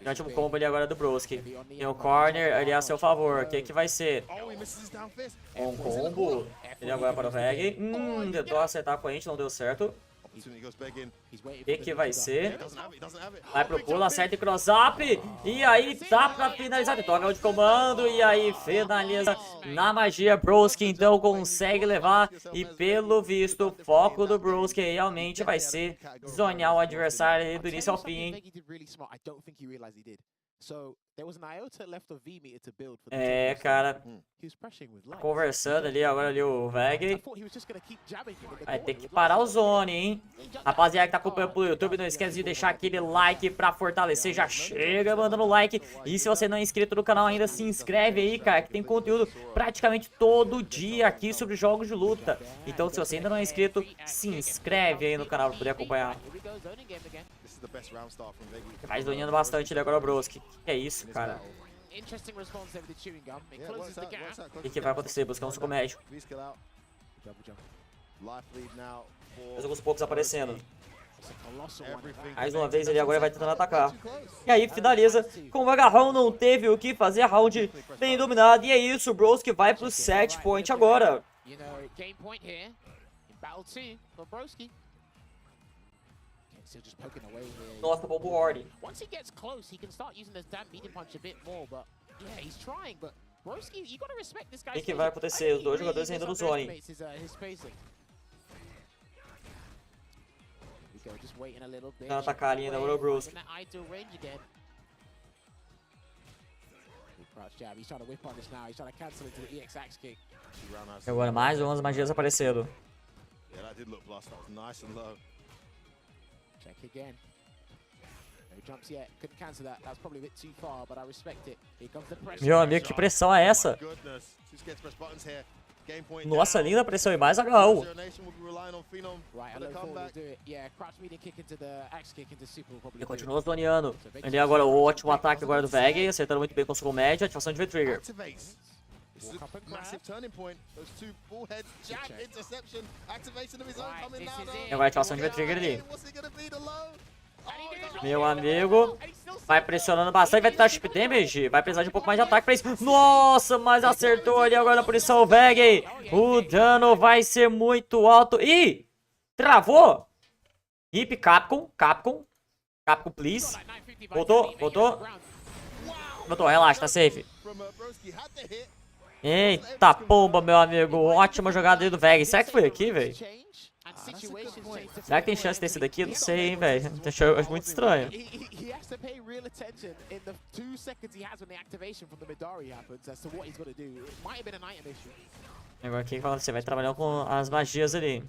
E ótimo combo ali agora do Broski. Tem o corner ali a seu favor. O que vai ser? Um combo. Ele agora para o Veg. Tentou acertar com a gente, não deu certo. O que vai ser? Vai pro pulo, acerta e cross-up. E aí dá pra finalizar. Toca de comando e aí finaliza na magia. Broski então consegue levar. E pelo visto, o foco do Broski realmente vai ser zonear o adversário do início ao fim, hein? É, cara. Conversando ali, agora ali o Veg. Vai ter que parar o zone, hein? Rapaziada que tá acompanhando pelo YouTube, não esquece de deixar aquele like pra fortalecer. Já chega mandando like. E se você não é inscrito no canal ainda, se inscreve aí, cara, que tem conteúdo praticamente todo dia aqui sobre jogos de luta. Então, se você ainda não é inscrito, se inscreve aí no canal pra poder acompanhar. Vai dominando bastante ali agora o 𝗔𝗽ce. Que é isso, cara? O que vai acontecer? Buscar um soco médio. Mais alguns poucos aparecendo. Mais uma vez ele agora vai tentando atacar. E aí finaliza com o agarrão, não teve o que fazer. Round bem dominado. E é isso, o 𝗔𝗽ce vai pro set point agora. Nossa, bom board. O que vai acontecer? Os dois jogadores ainda no zone. Tentando atacar ali ainda o 𝗔𝗽ce. Agora mais umas magias aparecendo. Check again. No jumps yet. Couldn't cancel that. That's probably a bit too far, but I respect it. Here comes the pressure. Meu amigo, que pressão é essa? Nossa, linda pressão e mais agarrão. Ele continua zoneando. Ele agora o ótimo ataque agora do Veg, acertando muito bem com o soco médio, ativação de V-Trigger. E agora a ativação de V-Trigger ali. Meu amigo, vai pressionando bastante, vai tentar chip damage, vai precisar de um pouco mais de ataque pra isso. Nossa, mas acertou ali agora na punição o Veg. O dano vai ser muito alto. Ih, travou. Hip, Capcom, please. Voltou. Relaxa, tá safe. Eita pomba, meu amigo. Ótima jogada aí do Veg. Será que foi aqui, velho? Será que tem chance de ter sido aqui? Não sei, hein, velho. Acho muito estranho. Agora o que vai acontecer? Vai trabalhar com as magias ali.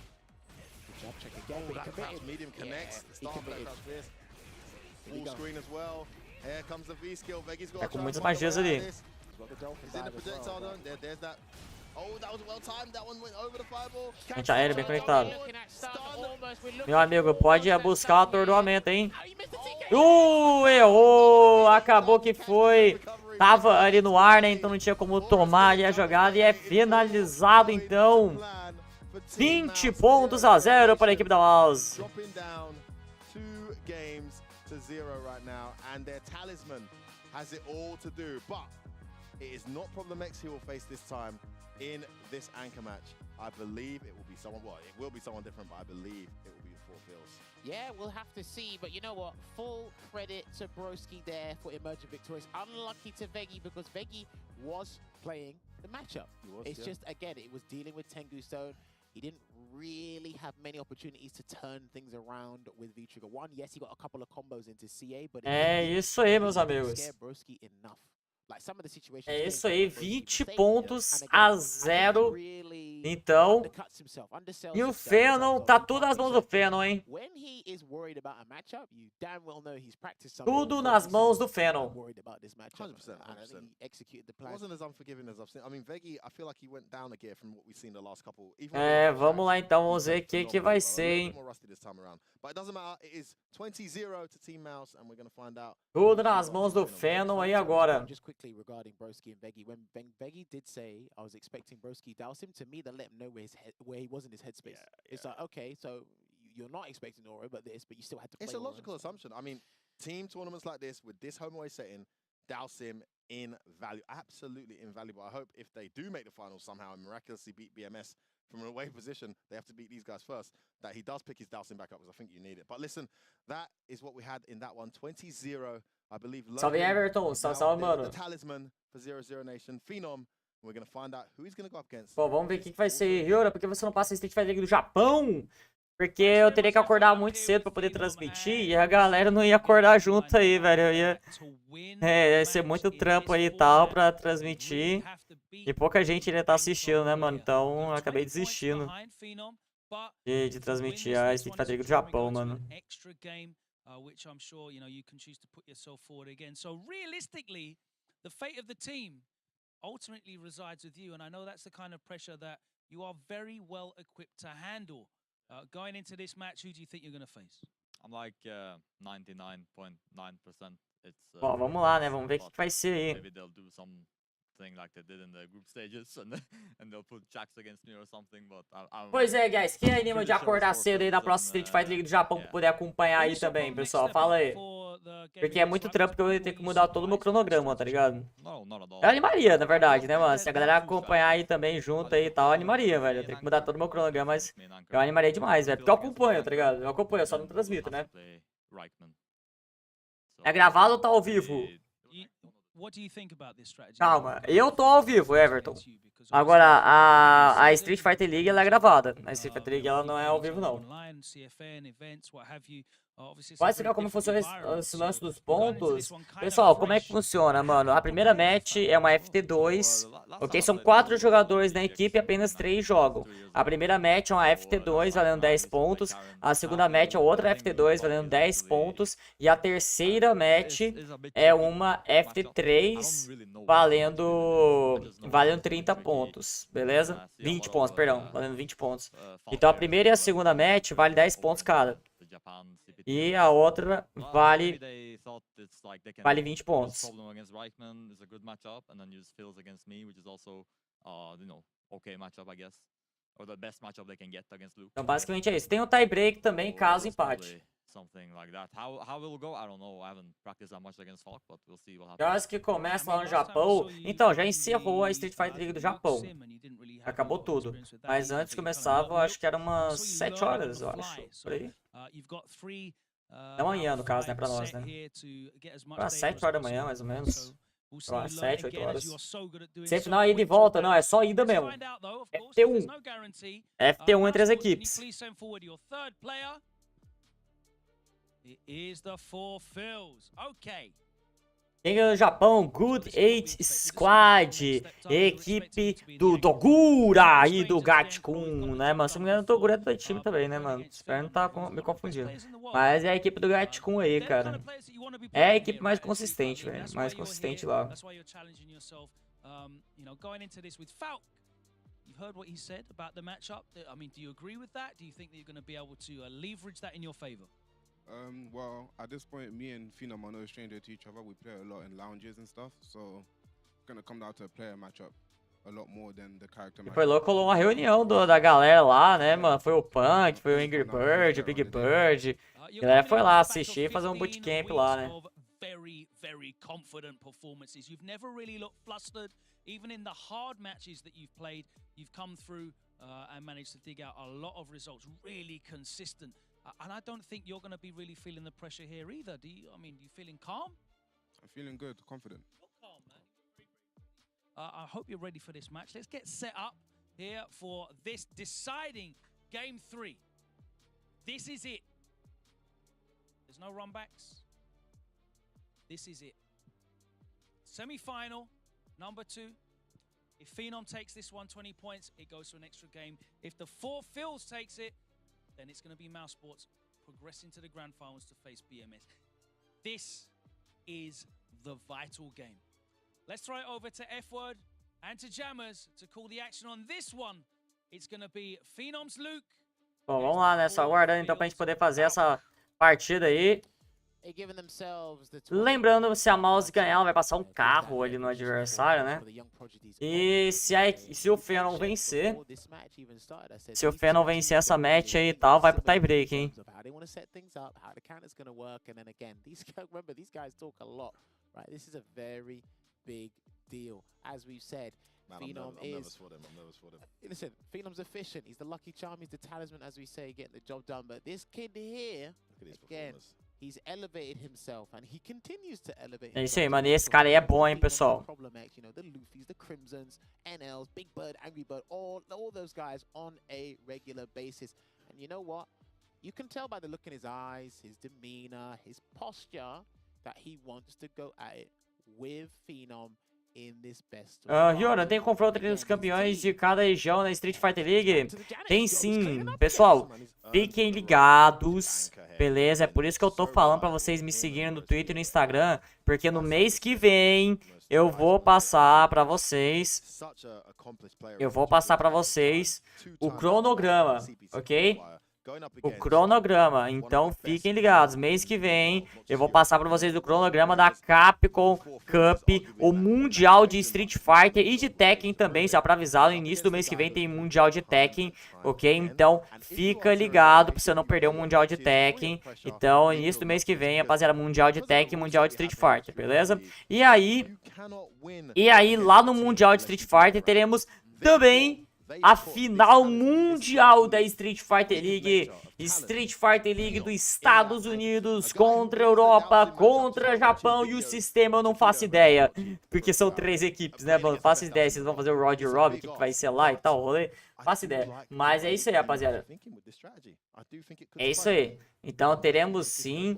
Tá com muitas magias ali. Anti-aéreo bem conectado. Meu amigo, pode buscar o atordoamento, hein? Errou! Acabou que foi. Tava ali no ar, né? Então não tinha como tomar ali a jogada. E é finalizado, então. 20 pontos a 0 para a equipe da Mouse. It is not ProblemX he will face this time in this anchor match. I believe it will be someone, well, it will be someone different, but I believe it will be the Feels. Yeah, we'll have to see, but you know what? Full credit to 𝗔𝗽ce there for emerging victorious. Unlucky to 𝗏𝗏 because 𝗏𝗏 was playing the matchup. It's just, again, it was dealing with Tengu Stone. He didn't really have many opportunities to turn things around with V-Trigger 1. Yes, he got a couple of combos into CA, but é isso aí, meus amigos. É isso aí, 20 pontos a 0. Então, e o Fenon, tá tudo nas mãos do Fenon, hein? Tudo nas mãos do Fenon. 100%. Wasn't as unforgiving as I've seen. I mean, 𝗏𝗏, I feel like he went down a gear from what we've seen the last couple. É, vamos lá então, vamos ver o que vai ser, hein? Tudo nas mãos do Fenon aí agora. Regarding 𝗔𝗽ce and 𝗏𝗏, when 𝗏𝗏 did say I was expecting 𝗔𝗽ce douse him, to me that let him know where he was in his headspace. It's like, okay, so you're not expecting aura, but you still had to play. It's a logical assumption. I mean, team tournaments like this with this home away setting, douse him invaluable, absolutely invaluable. I hope if they do make the finals somehow and miraculously beat BMS from an away position, they have to beat these guys first, that he does pick his dousing back up, because I think you need it. But listen, that is what we had in that one. 20-0, I believe. Salve Everton, salve mano. The talisman for 0-0 Nation, Phenom. We're going to find out who he's going to go up against. Bom, vamos ver o que vai ser Ryoran, porque você não passa Street Fighter do Japão. Porque eu teria que acordar muito cedo pra poder transmitir e a galera não ia acordar junto aí, velho. Eu ia ser muito trampo aí e tal pra transmitir. E pouca gente iria estar assistindo, né, mano? Então eu acabei desistindo de transmitir a Street Fighter League do Japão, mano. Which I'm sure you can choose to put yourself forward again. So realistically, the fate of the team ultimately resides with you, and I know that's the kind of pressure that you are very well equipped to handle. Going into this match, who do you think you're going to face? I'm like 99.9%. Bom, vamos lá, né? Vamos ver o que vai ser aí. Maybe they'll do something like they did in the group stages and they'll put jacks against me or something, but Pois é, guys, quem anima de acordar cedo aí na próxima Street Fighter League do Japão pra poder acompanhar aí também, pessoal? Fala aí. Porque é muito trampo que eu vou ter que mudar todo o meu cronograma, tá ligado? Eu animaria, na verdade, né, mano? Se a galera acompanhar aí também junto aí e tal, eu animaria, velho. Eu tenho que mudar todo o meu cronograma, mas eu animaria demais, velho. Porque eu acompanho, tá ligado? Eu acompanho, eu só não transmito, né? É gravado ou tá ao vivo? Calma, eu tô ao vivo, Everton. Agora, a Street Fighter League, ela é gravada. A Street Fighter League, ela não é ao vivo, não. Pode explicar como funciona esse lance dos pontos? Pessoal, como é que funciona, mano? A primeira match é uma FT2, ok? São 4 jogadores na equipe e apenas 3 jogam. A primeira match é uma FT2 valendo 10 pontos. A segunda match é outra FT2 valendo 10 pontos. E a terceira match é uma FT3 valendo 30 pontos, beleza? 20 pontos, perdão, valendo 20 pontos. Então a primeira e a segunda match vale 10 pontos cada. E a outra vale 20 pontos. Então basicamente é isso. Tem o tie break também caso empate. Eu acho que começa lá no Japão. Então, já encerrou a Street Fighter League do Japão. Acabou tudo. Mas antes começava, eu acho que era umas 7 horas, eu acho. Por aí. Da manhã, no caso, né, pra nós, né? Umas 7 horas da manhã, mais ou menos. Umas 7, 8 horas. Sempre não é ida e volta, não, é só ida mesmo. FT1. FT1 entre as equipes. Quem ganha no Japão? 𝗔𝗽ście_𝗶𝗲, equipe do Togura e do Gachikun, né, mano? Se não me engano, o Togura é do time também, né, mano? Espero não tá me confundindo. Mas é a equipe do Gachikun aí, cara. É a equipe mais consistente, velho. Mais consistente lá. You've heard what he said about the matchup. I mean, do you agree with that? Do you think that you're going to be able to leverage that in your favor? Well, at this point, me and Phenom are no stranger to each other. We play a lot in lounges and stuff, so it's going to come down to a player matchup a lot more than the character matchup. Foi louco, rolou uma reunião da galera lá, né, mano? Foi o Punk, foi o 𝗔𝗽ście, o Big Bird. A galera foi lá assistir e fazer um bootcamp lá, né? Very confident performances. You've never really looked flustered. Even in the hard matches that you've played, you've come through and managed to dig out a lot of results. Really consistent. And I don't think you're going to be really feeling the pressure here either. Do you? I mean, you feeling calm? I'm feeling good, confident. You're calm, man. I hope you're ready for this match. Let's get set up here for this deciding Game 3. This is it. There's no runbacks. This is it. Semi-final, number 2. If Phenom takes this one, 20 points, it goes to an extra game. If the 4 Phils takes it, then it's going to be Mouse Sports progressing to the grand finals to face BMS. This is the vital game. Let's throw it over to F-Word and to Jammers to call the action on this one. It's going to be Phenom's Luke. Bom, vamos lá, né? Só aguardando então pra gente poder fazer essa partida aí. Lembrando, se a Mouse ganhar, ela vai passar um carro ali no adversário, né? E se o Phenom vencer, essa match aí e tal, vai pro tie break, hein? Phenom I'm nervous for them. Listen, Phenom's efficient. He's the lucky charm. He's the talisman, as we say, getting the job done. But this kid here, again, he's elevated himself, and he continues to elevate himself. É isso aí, mano. E esse cara aí é bom, hein, pessoal. ProblemX, the Luffys, the Crimsons, NLs, Big Bird, Angry Bird, all those guys on a regular basis. And you know what? you can tell by the look in his eyes, his demeanor, his posture, that he wants to go at it with Phenom in this best. Ryoran, tem confronto entre os campeões de cada região na Street Fighter League? Tem sim, pessoal. Fiquem ligados, beleza? É por isso que eu tô falando pra vocês me seguirem no Twitter e no Instagram, porque no mês que vem eu vou passar pra vocês. O cronograma, ok? O cronograma, então fiquem ligados, mês que vem eu vou passar para vocês o cronograma da Capcom Cup, o Mundial de Street Fighter e de Tekken também, já para avisar, no início do mês que vem tem Mundial de Tekken, ok? Então fica ligado para você não perder o Mundial de Tekken, então início do mês que vem, rapaziada, Mundial de Tekken, Mundial de Street Fighter, beleza? E aí lá no Mundial de Street Fighter teremos também a final mundial da Street Fighter League dos Estados Unidos contra a Europa, contra Japão e o sistema eu não faço ideia, porque são 3 equipes, né, mano? Faço ideia, vocês vão fazer o Roger Rob, o que vai ser lá e tal, rolê, faço ideia, mas é isso aí, rapaziada, é isso aí, então teremos sim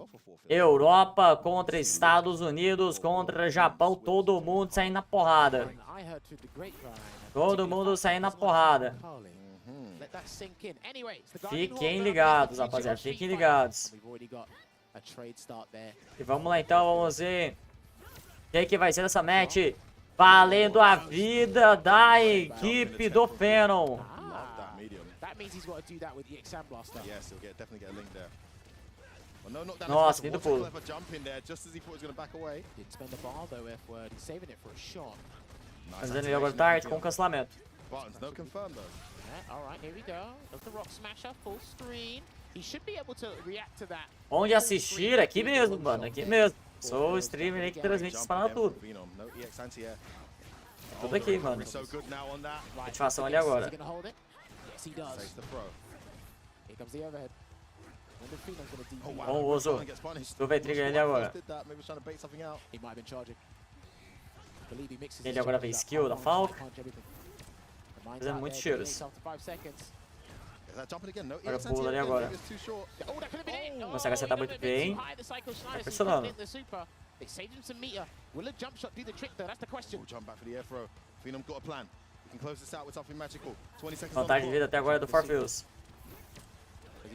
Europa contra Estados Unidos, contra Japão, todo mundo saindo na porrada. Todo mundo saindo na porrada. Fiquem ligados, rapaziada. Fiquem ligados. E vamos lá então, vamos ver o que vai ser essa match. Valendo a vida da equipe do Phenom. Nossa, lindo pulo. Fazendo ele agora tarde com cancelamento. Onde assistir? Aqui mesmo, mano. Aqui mesmo. Sou o streamer aí que transmite essa parada tudo. É tudo aqui, mano. Ativação ali agora. Bom uso do V-Trigger ali agora. Ele agora vem skill da Falco. Fazendo muitos tiros. Olha o pulo ali agora. Consegue acertar muito bem. Tá pressionando. Vantagem de vida até agora do Farfields. O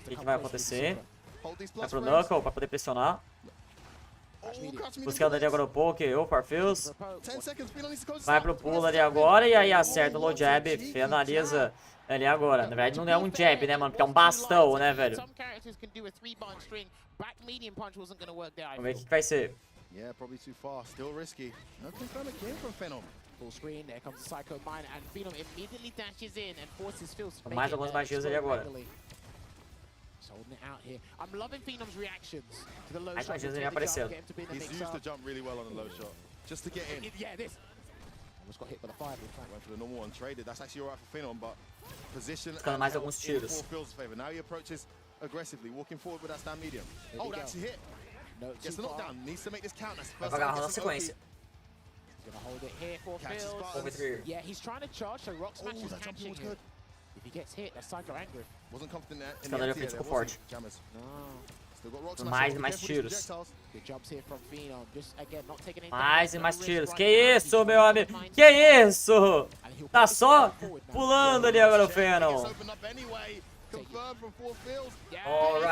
que vai acontecer? Vai pro Knuckle para poder pressionar. Buscando ali agora o poke, o Farfields. Vai pro pulo ali agora e aí acerta o low jab, finaliza ali agora. Na verdade não é um jab, né, mano, porque é um bastão, né, velho. Vamos ver o que vai ser. Mais algumas magias ali agora. Mais magias ali aparecendo. Ficando mais alguns tiros. Vai agarrar na sequência. Ficando ali o crítico forte. Mais e mais tiros. Mais e mais tiros. Que isso, meu amigo? Que isso? Tá só pulando ali agora o Phenom.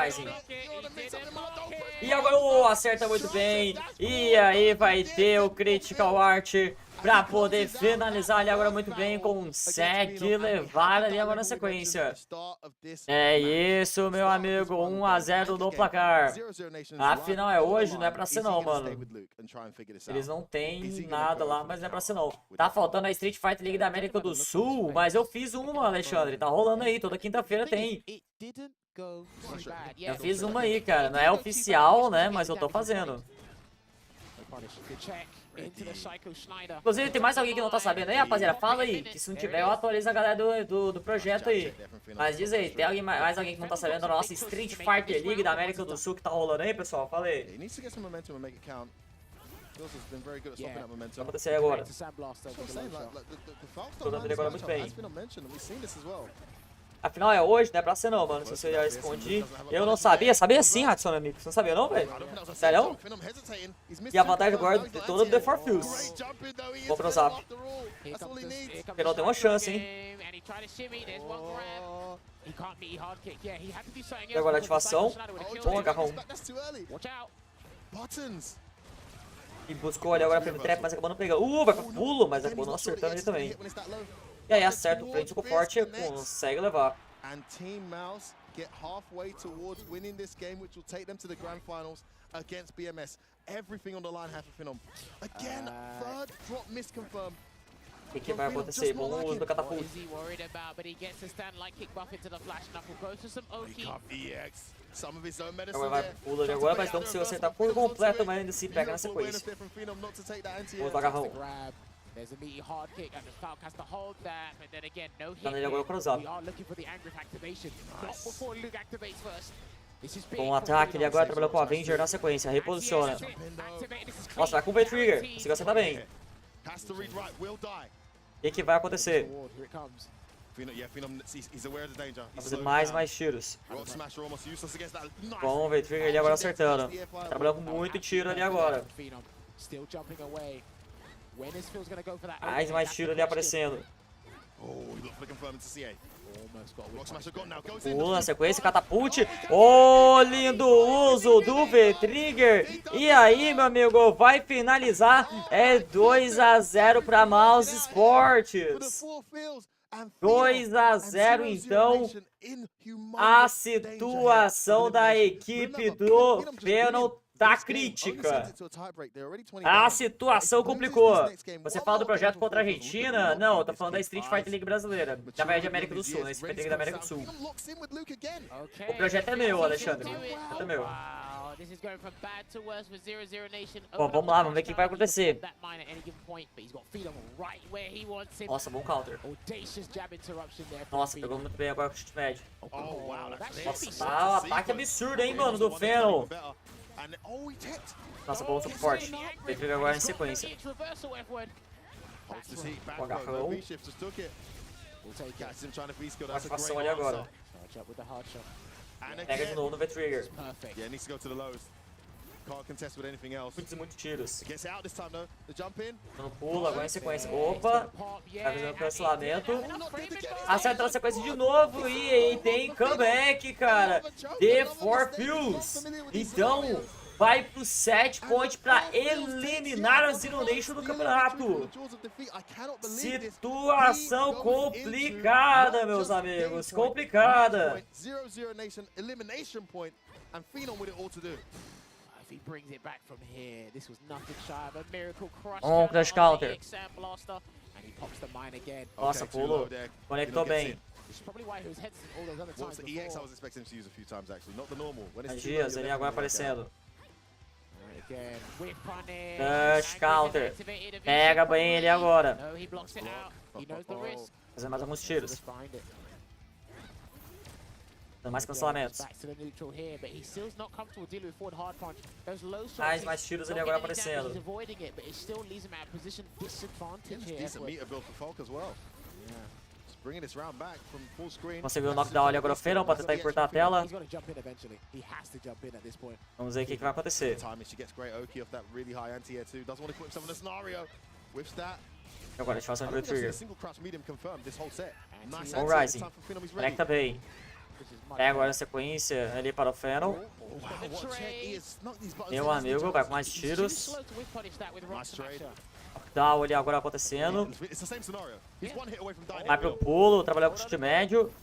Rising. E agora acerta muito bem. E aí vai ter o Critical Art pra poder finalizar ali agora muito bem. Consegue levar ali agora na sequência. É isso, meu amigo. 1 a 0 no placar. A final é hoje, não é pra ser não, mano. Eles não tem nada lá, mas não é pra ser não. Tá faltando a Street Fighter League da América do Sul, mas eu fiz uma, Alexandre. Tá rolando aí, toda quinta-feira tem. Eu fiz uma aí, cara. Não é oficial, né, mas eu tô fazendo. Inclusive, tem mais alguém que não tá sabendo aí, rapaziada? Fala aí, que se não tiver eu atualizo a galera do projeto aí. Mas diz aí, tem mais alguém que não tá sabendo da nossa Street Fighter League da América do Sul que tá rolando aí, pessoal? Fala aí. Vai acontecer agora. Tô dando ele agora muito bem. Afinal é hoje, não é pra ser não, mano. Se você já respondi. Eu não sabia. Sabia sim, Hudson, meu amigo. Você não sabia não, velho? Sério? E a vantagem agora é toda do The Four Fields. Vou pro zap. Final tem uma chance, hein? E agora a ativação. Bom agarrão. E buscou ali agora a frame trap, mas acabou não pegando. Vai pra pulo, mas acabou não acertando ele também. E aí acerta o frente ficou forte, consegue levar. And Team Mouse get halfway towards winning this game, which will take them to the grand finals against BMS. Everything on the line half of Phenom. Again, third drop misconfirmed. O que vai acontecer? Bom uso do catapulta. Vai pro pulo ali agora, mas não conseguiu acertar por completo, mas ainda se pega na sequência. Vamos do agarrão. Tá nele agora o cruzado. Bom ataque, ele agora trabalhou com o Avenger na sequência, reposiciona. Nossa, vai com o V-Trigger, conseguiu acertar bem. O que vai acontecer? Vai fazer mais tiros. Bom, o V-Trigger ele agora acertando. Trabalhando com muito tiro ali agora. Mais tiro ali aparecendo. Pula na sequência, catapulte. Lindo uso do V-Trigger. E aí, meu amigo, vai finalizar. É 2-0 para Mouse Sports. 2-0, então. A situação da equipe do Phenom tá crítica. A situação complicou. Você fala do projeto contra a Argentina? Não, eu tô falando da Street Fighter League brasileira. Da América da América do Sul, né? Street Fighter League da América do Sul. O projeto é meu, Alexandre. O projeto é meu. Bom, vamos lá, vamos ver o que vai acontecer. Nossa, bom counter. Nossa, pegou muito bem agora com o chute médio. Nossa, tá um ataque absurdo, hein, mano, do Phenom. Nossa, bom suporte. Tem que agora em sequência. O agarrão. Ativação ali agora. Pega de novo no V-Trigger. Muitos tiros. Não pula, agora em sequência. Opa! Tá fazendo cancelamento. Acerta na sequência de novo e tem comeback, cara. The Four Fields. Então, vai pro 7 point pra eliminar a Zero Nation do campeonato. Situação complicada, meus amigos. Complicada. Crash counter. Nossa, pulou. Conectou bem. Magias, ele agora aparecendo. Crash counter. Pega bem ele agora. Fazendo mais alguns tiros. Dando mais cancelamentos. Mais tiros ali agora aparecendo. Conseguiu o knockdown ali agora o Phenom pra tentar encurtar a tela. Vamos ver o que vai acontecer. Agora a ativação de V-Trigger. Bom Rising. Conecta bem. Pega agora a sequência ali para o Phenom. Meu amigo, vai com mais tiros. Knockdown ali agora acontecendo. Vai pro pulo, trabalhar com chute médio.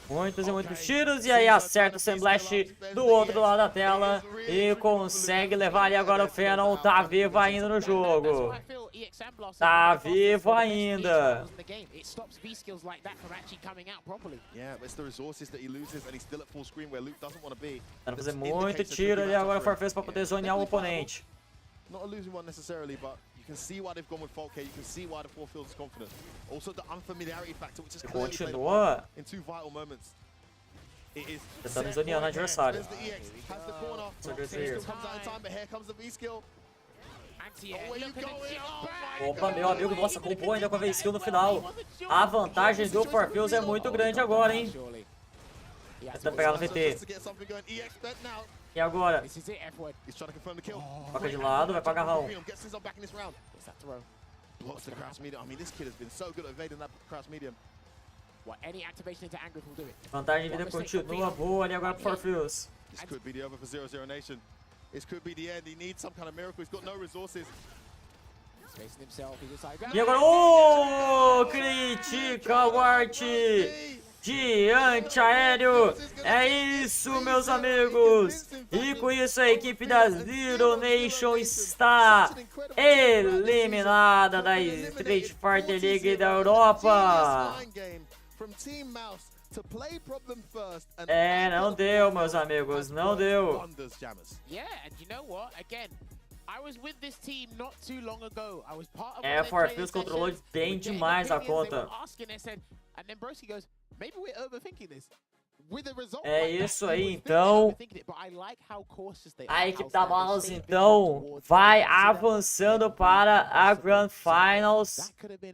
Muitos tiros e aí acerta o Sandblast do outro lado da tela e consegue levar ali agora o Phenom. Tá vivo ainda no jogo. Tá vivo ainda. Tá fazer muito tiro ali agora o Farfetch pra poder zonear o oponente. Not a losing one necessarily, but you can see why they've gone with Fale. You can see why the Four Fields is confident. Also the unfamiliarity factor, which is clearly played a part in two vital moments. It is tentando zonear no adversário. Opa, meu amigo, nossa, compõe ainda com a V-Skill no final. A vantagem do Forfeus é muito grande agora, hein? Tenta pegar no VT. E agora? Toca de lado, vai pra agarrão. Vantagem de vida continua boa ali agora pro Forfeus. E agora, critica o arte de antiaéreo. É isso, meus amigos. E com isso a equipe da 𝗔𝗽liche está eliminada da Street Fighter League da Europa. Não deu, meus amigos, não deu. Forfeus controlou bem demais a conta. É isso aí, então. A equipe da Mouse, então, vai avançando para a Grand Finals.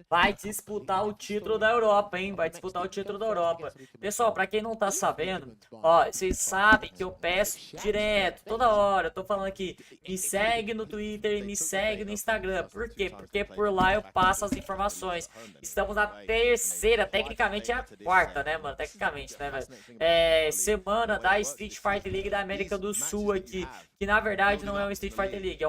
Vai disputar o título da Europa, hein? Vai disputar o título da Europa. Pessoal, pra quem não tá sabendo, ó, vocês sabem que eu peço direto, toda hora. Eu tô falando aqui, me segue no Twitter e me segue no Instagram. Por quê? Porque por lá eu passo as informações. Estamos na terceira, tecnicamente é a quarta, né, mano? Tecnicamente, né, velho? Semana da Street Fighter League da América do Sul aqui, que na verdade não é uma Street Fighter League, é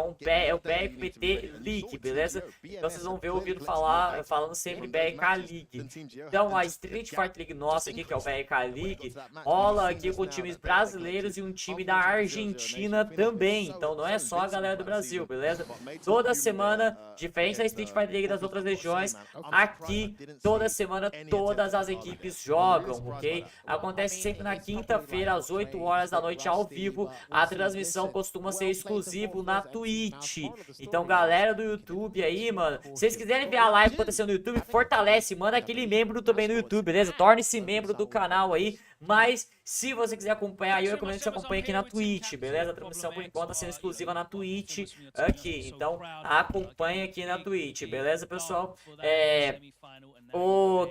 o BRPT League, beleza? Então vocês vão ver ouvindo falar, falando sempre BRK League. Então a Street Fighter League nossa aqui, que é o BRK League, rola aqui com times brasileiros e um time da Argentina também. Então não é só a galera do Brasil, beleza? Toda semana, diferente da Street Fighter League das outras regiões, aqui toda semana todas as equipes jogam, ok? Acontece sempre na quinta-feira, às 8 horas da noite, ao vivo. A transmissão costuma ser exclusivo na Twitch. Então, galera do YouTube aí, mano, se vocês quiserem ver a live acontecendo no YouTube, fortalece, manda aquele membro também no YouTube, beleza? Torne-se membro do canal aí. Mas, se você quiser acompanhar, eu recomendo que você acompanhe aqui na Twitch, beleza? A transmissão, por enquanto, tá sendo exclusiva na Twitch aqui. Então, acompanhe aqui na Twitch, beleza, pessoal?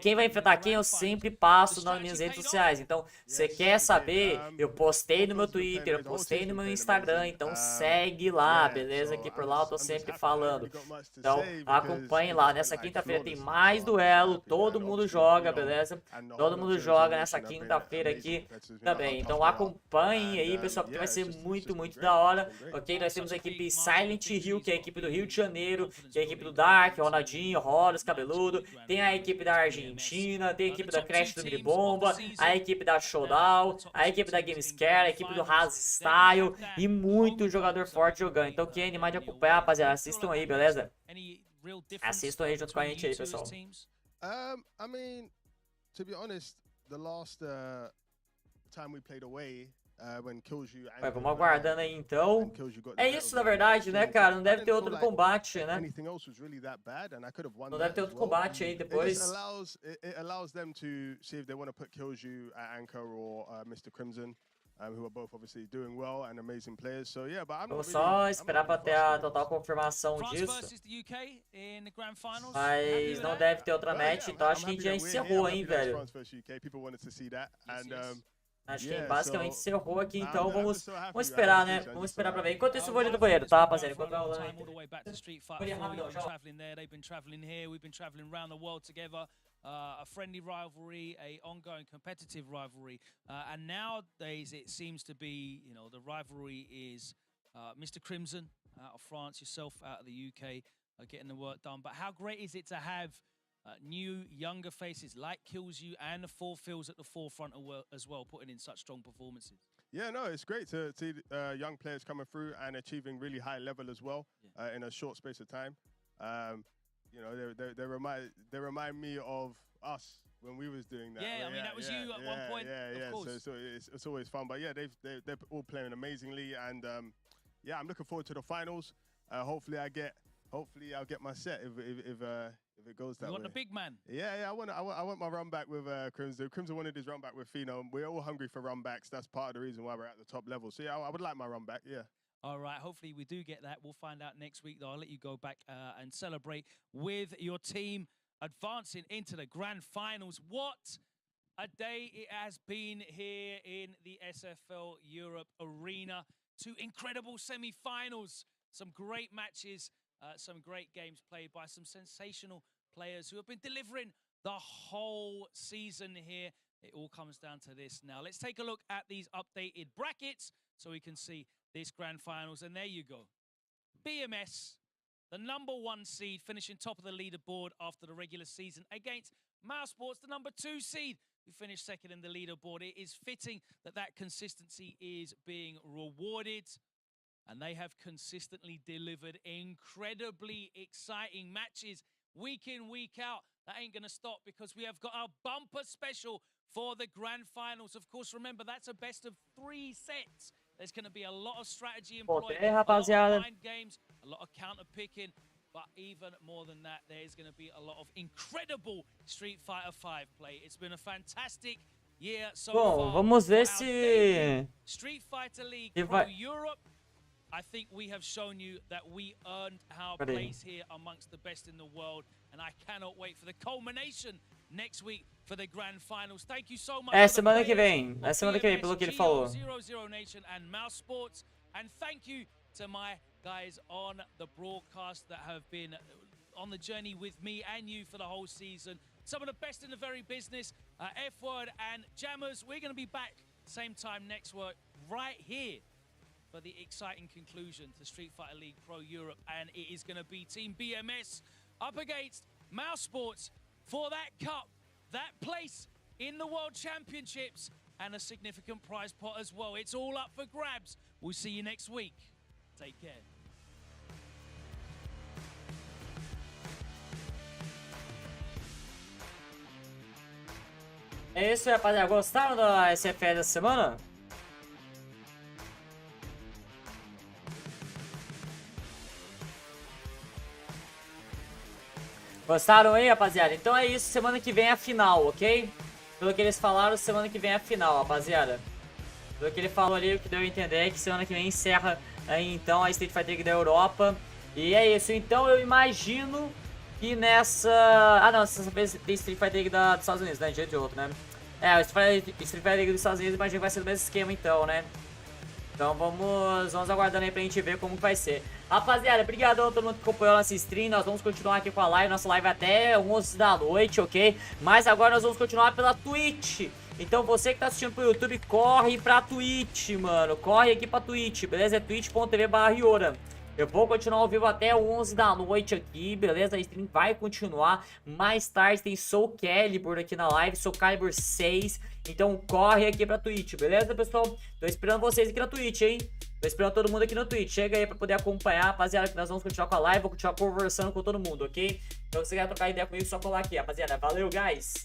Quem vai enfrentar quem eu sempre passo nas minhas redes sociais. Então, você quer saber, eu postei no meu Twitter, eu postei no meu Instagram, então segue lá, beleza? Que por lá eu tô sempre falando. Então, acompanhe lá. Nessa quinta-feira tem mais duelo, todo mundo joga, beleza? Todo mundo joga nessa quinta-feira aqui também. Então, acompanhem aí, pessoal, porque vai ser muito, muito da hora, ok? Nós temos a equipe Silent Hill, que é a equipe do Rio de Janeiro, que é a equipe do Dark, Ronaldinho, Horus, Cabeludo. Tem a equipe da Argentina, tem a equipe da Crash do Bomba, a equipe da Showdown, a equipe da Gamescare, a equipe do Style e muito jogador forte jogando. Então quem é animado de acompanhar, rapaziada, assistam aí, beleza? Assistam aí junto com a gente aí, pessoal. I mean, to be honest, the last time we played away, vamos aguardando aí então. É isso na verdade, né, cara? Não deve ter outro combate, né? Não deve ter outro combate aí depois. It allows them to see if they want to put Killju at Anchor or Mr. Crimson, who are both obviously doing well and amazing players. So yeah, but vamos só esperar para ter a total confirmação disso. Mas não deve ter outra match, então acho que a gente já encerrou, hein, velho. Acho que basicamente encerrou aqui, então vamos esperar, né? Vamos esperar pra ver. Enquanto isso, eu vou ali no banheiro, tá, rapaziada? Enquanto vai rolando aí. A friendly rivalry, a ongoing competitive rivalry, and nowadays it seems to be, you know, the rivalry is Mr. Crimson out of France, yourself out of the UK, getting the work done. But how great is it to have new, younger faces like Killju and the Forfeus at the forefront as well, putting in such strong performances? Yeah, no, it's great to see young players coming through and achieving really high level as well in a short space of time. You know, they remind me of us when we was doing that. Yeah, I mean that was you at one point. Yeah, of course. So it's always fun. But yeah, they're all playing amazingly, and yeah, I'm looking forward to the finals. Hopefully I'll get my set if it goes that way. You want the big man? Yeah, I want my run back with Crimson. Crimson wanted his run back with Phenom. We're all hungry for run backs. That's part of the reason why we're at the top level. So yeah, I would like my run back. Yeah. All right, hopefully we do get that. We'll find out next week, though. I'll let you go back and celebrate with your team advancing into the grand finals. What a day it has been here in the SFL Europe arena. 2 incredible semi-finals, some great matches, some great games played by some sensational players who have been delivering the whole season here. It all comes down to this now. Let's take a look at these updated brackets so we can see this grand finals. And there you go. BMS, the #1 seed, finishing top of the leaderboard after the regular season against mousesports, the #2 seed, who finished second in the leaderboard. It is fitting that that consistency is being rewarded. And they have consistently delivered incredibly exciting matches week in, week out. That ain't going to stop because we have got our bumper special for the grand finals. Of course, remember, that's a best of 3 sets. There's going to be a lot of strategy employed, a lot of mind games, a lot of counter picking. But even more than that, there's going to be a lot of incredible Street Fighter V play. It's been a fantastic year so far. Vamos ver se Street Fighter League Pro Europe. I think we have shown you that we earned our place here amongst the best in the world, and I cannot wait for the culmination next week for the grand finals. Thank you so much. Semana que vem. Semana que vem, pelo que ele falou. Zero Nation and mousesports, and thank you to my guys on the broadcast that have been on the journey with me and you for the whole season. Some of the best in the very business, F-Word and Jammers. We're going to be back same time next week right here for the exciting conclusion to Street Fighter League Pro Europe, and it is going to be Team BMS up against mousesports for that cup, that place in the World Championships, and a significant prize pot as well. It's all up for grabs. We'll see you next week. Take care. É isso, rapaziada. Gostaram da SFL dessa semana? Gostaram aí, rapaziada? Então é isso, semana que vem é a final, ok? Pelo que eles falaram, semana que vem é a final, rapaziada. Pelo que ele falou ali, o que deu a entender é que semana que vem encerra aí, então, a Street Fighter League da Europa. E é isso, então eu imagino que nessa... Ah não, dessa vez tem Street Fighter League dos Estados Unidos, né? De jeito de outro, né? É, o Street Fighter League dos Estados Unidos, imagino que vai ser do mesmo esquema então, né? Então vamos aguardando aí pra gente ver como vai ser. Rapaziada, obrigadão a todo mundo que acompanhou nossa stream. Nós vamos continuar aqui com a live. Nossa live até 11 da noite, ok? Mas agora nós vamos continuar pela Twitch. Então você que tá assistindo pro YouTube, corre pra Twitch, mano. Corre aqui pra Twitch, beleza? É twitch.tv/Ryoran. Eu vou continuar ao vivo até 11 da noite aqui, beleza? A stream vai continuar. Mais tarde tem Soul Calibur aqui na live, Soul Calibur 6. Então corre aqui pra Twitch, beleza, pessoal? Tô esperando vocês aqui na Twitch, hein? Tô esperando todo mundo aqui na Twitch. Chega aí pra poder acompanhar, rapaziada, que nós vamos continuar com a live. Vou continuar conversando com todo mundo, ok? Então se você quer trocar ideia comigo, é só colar aqui, rapaziada. Valeu, guys!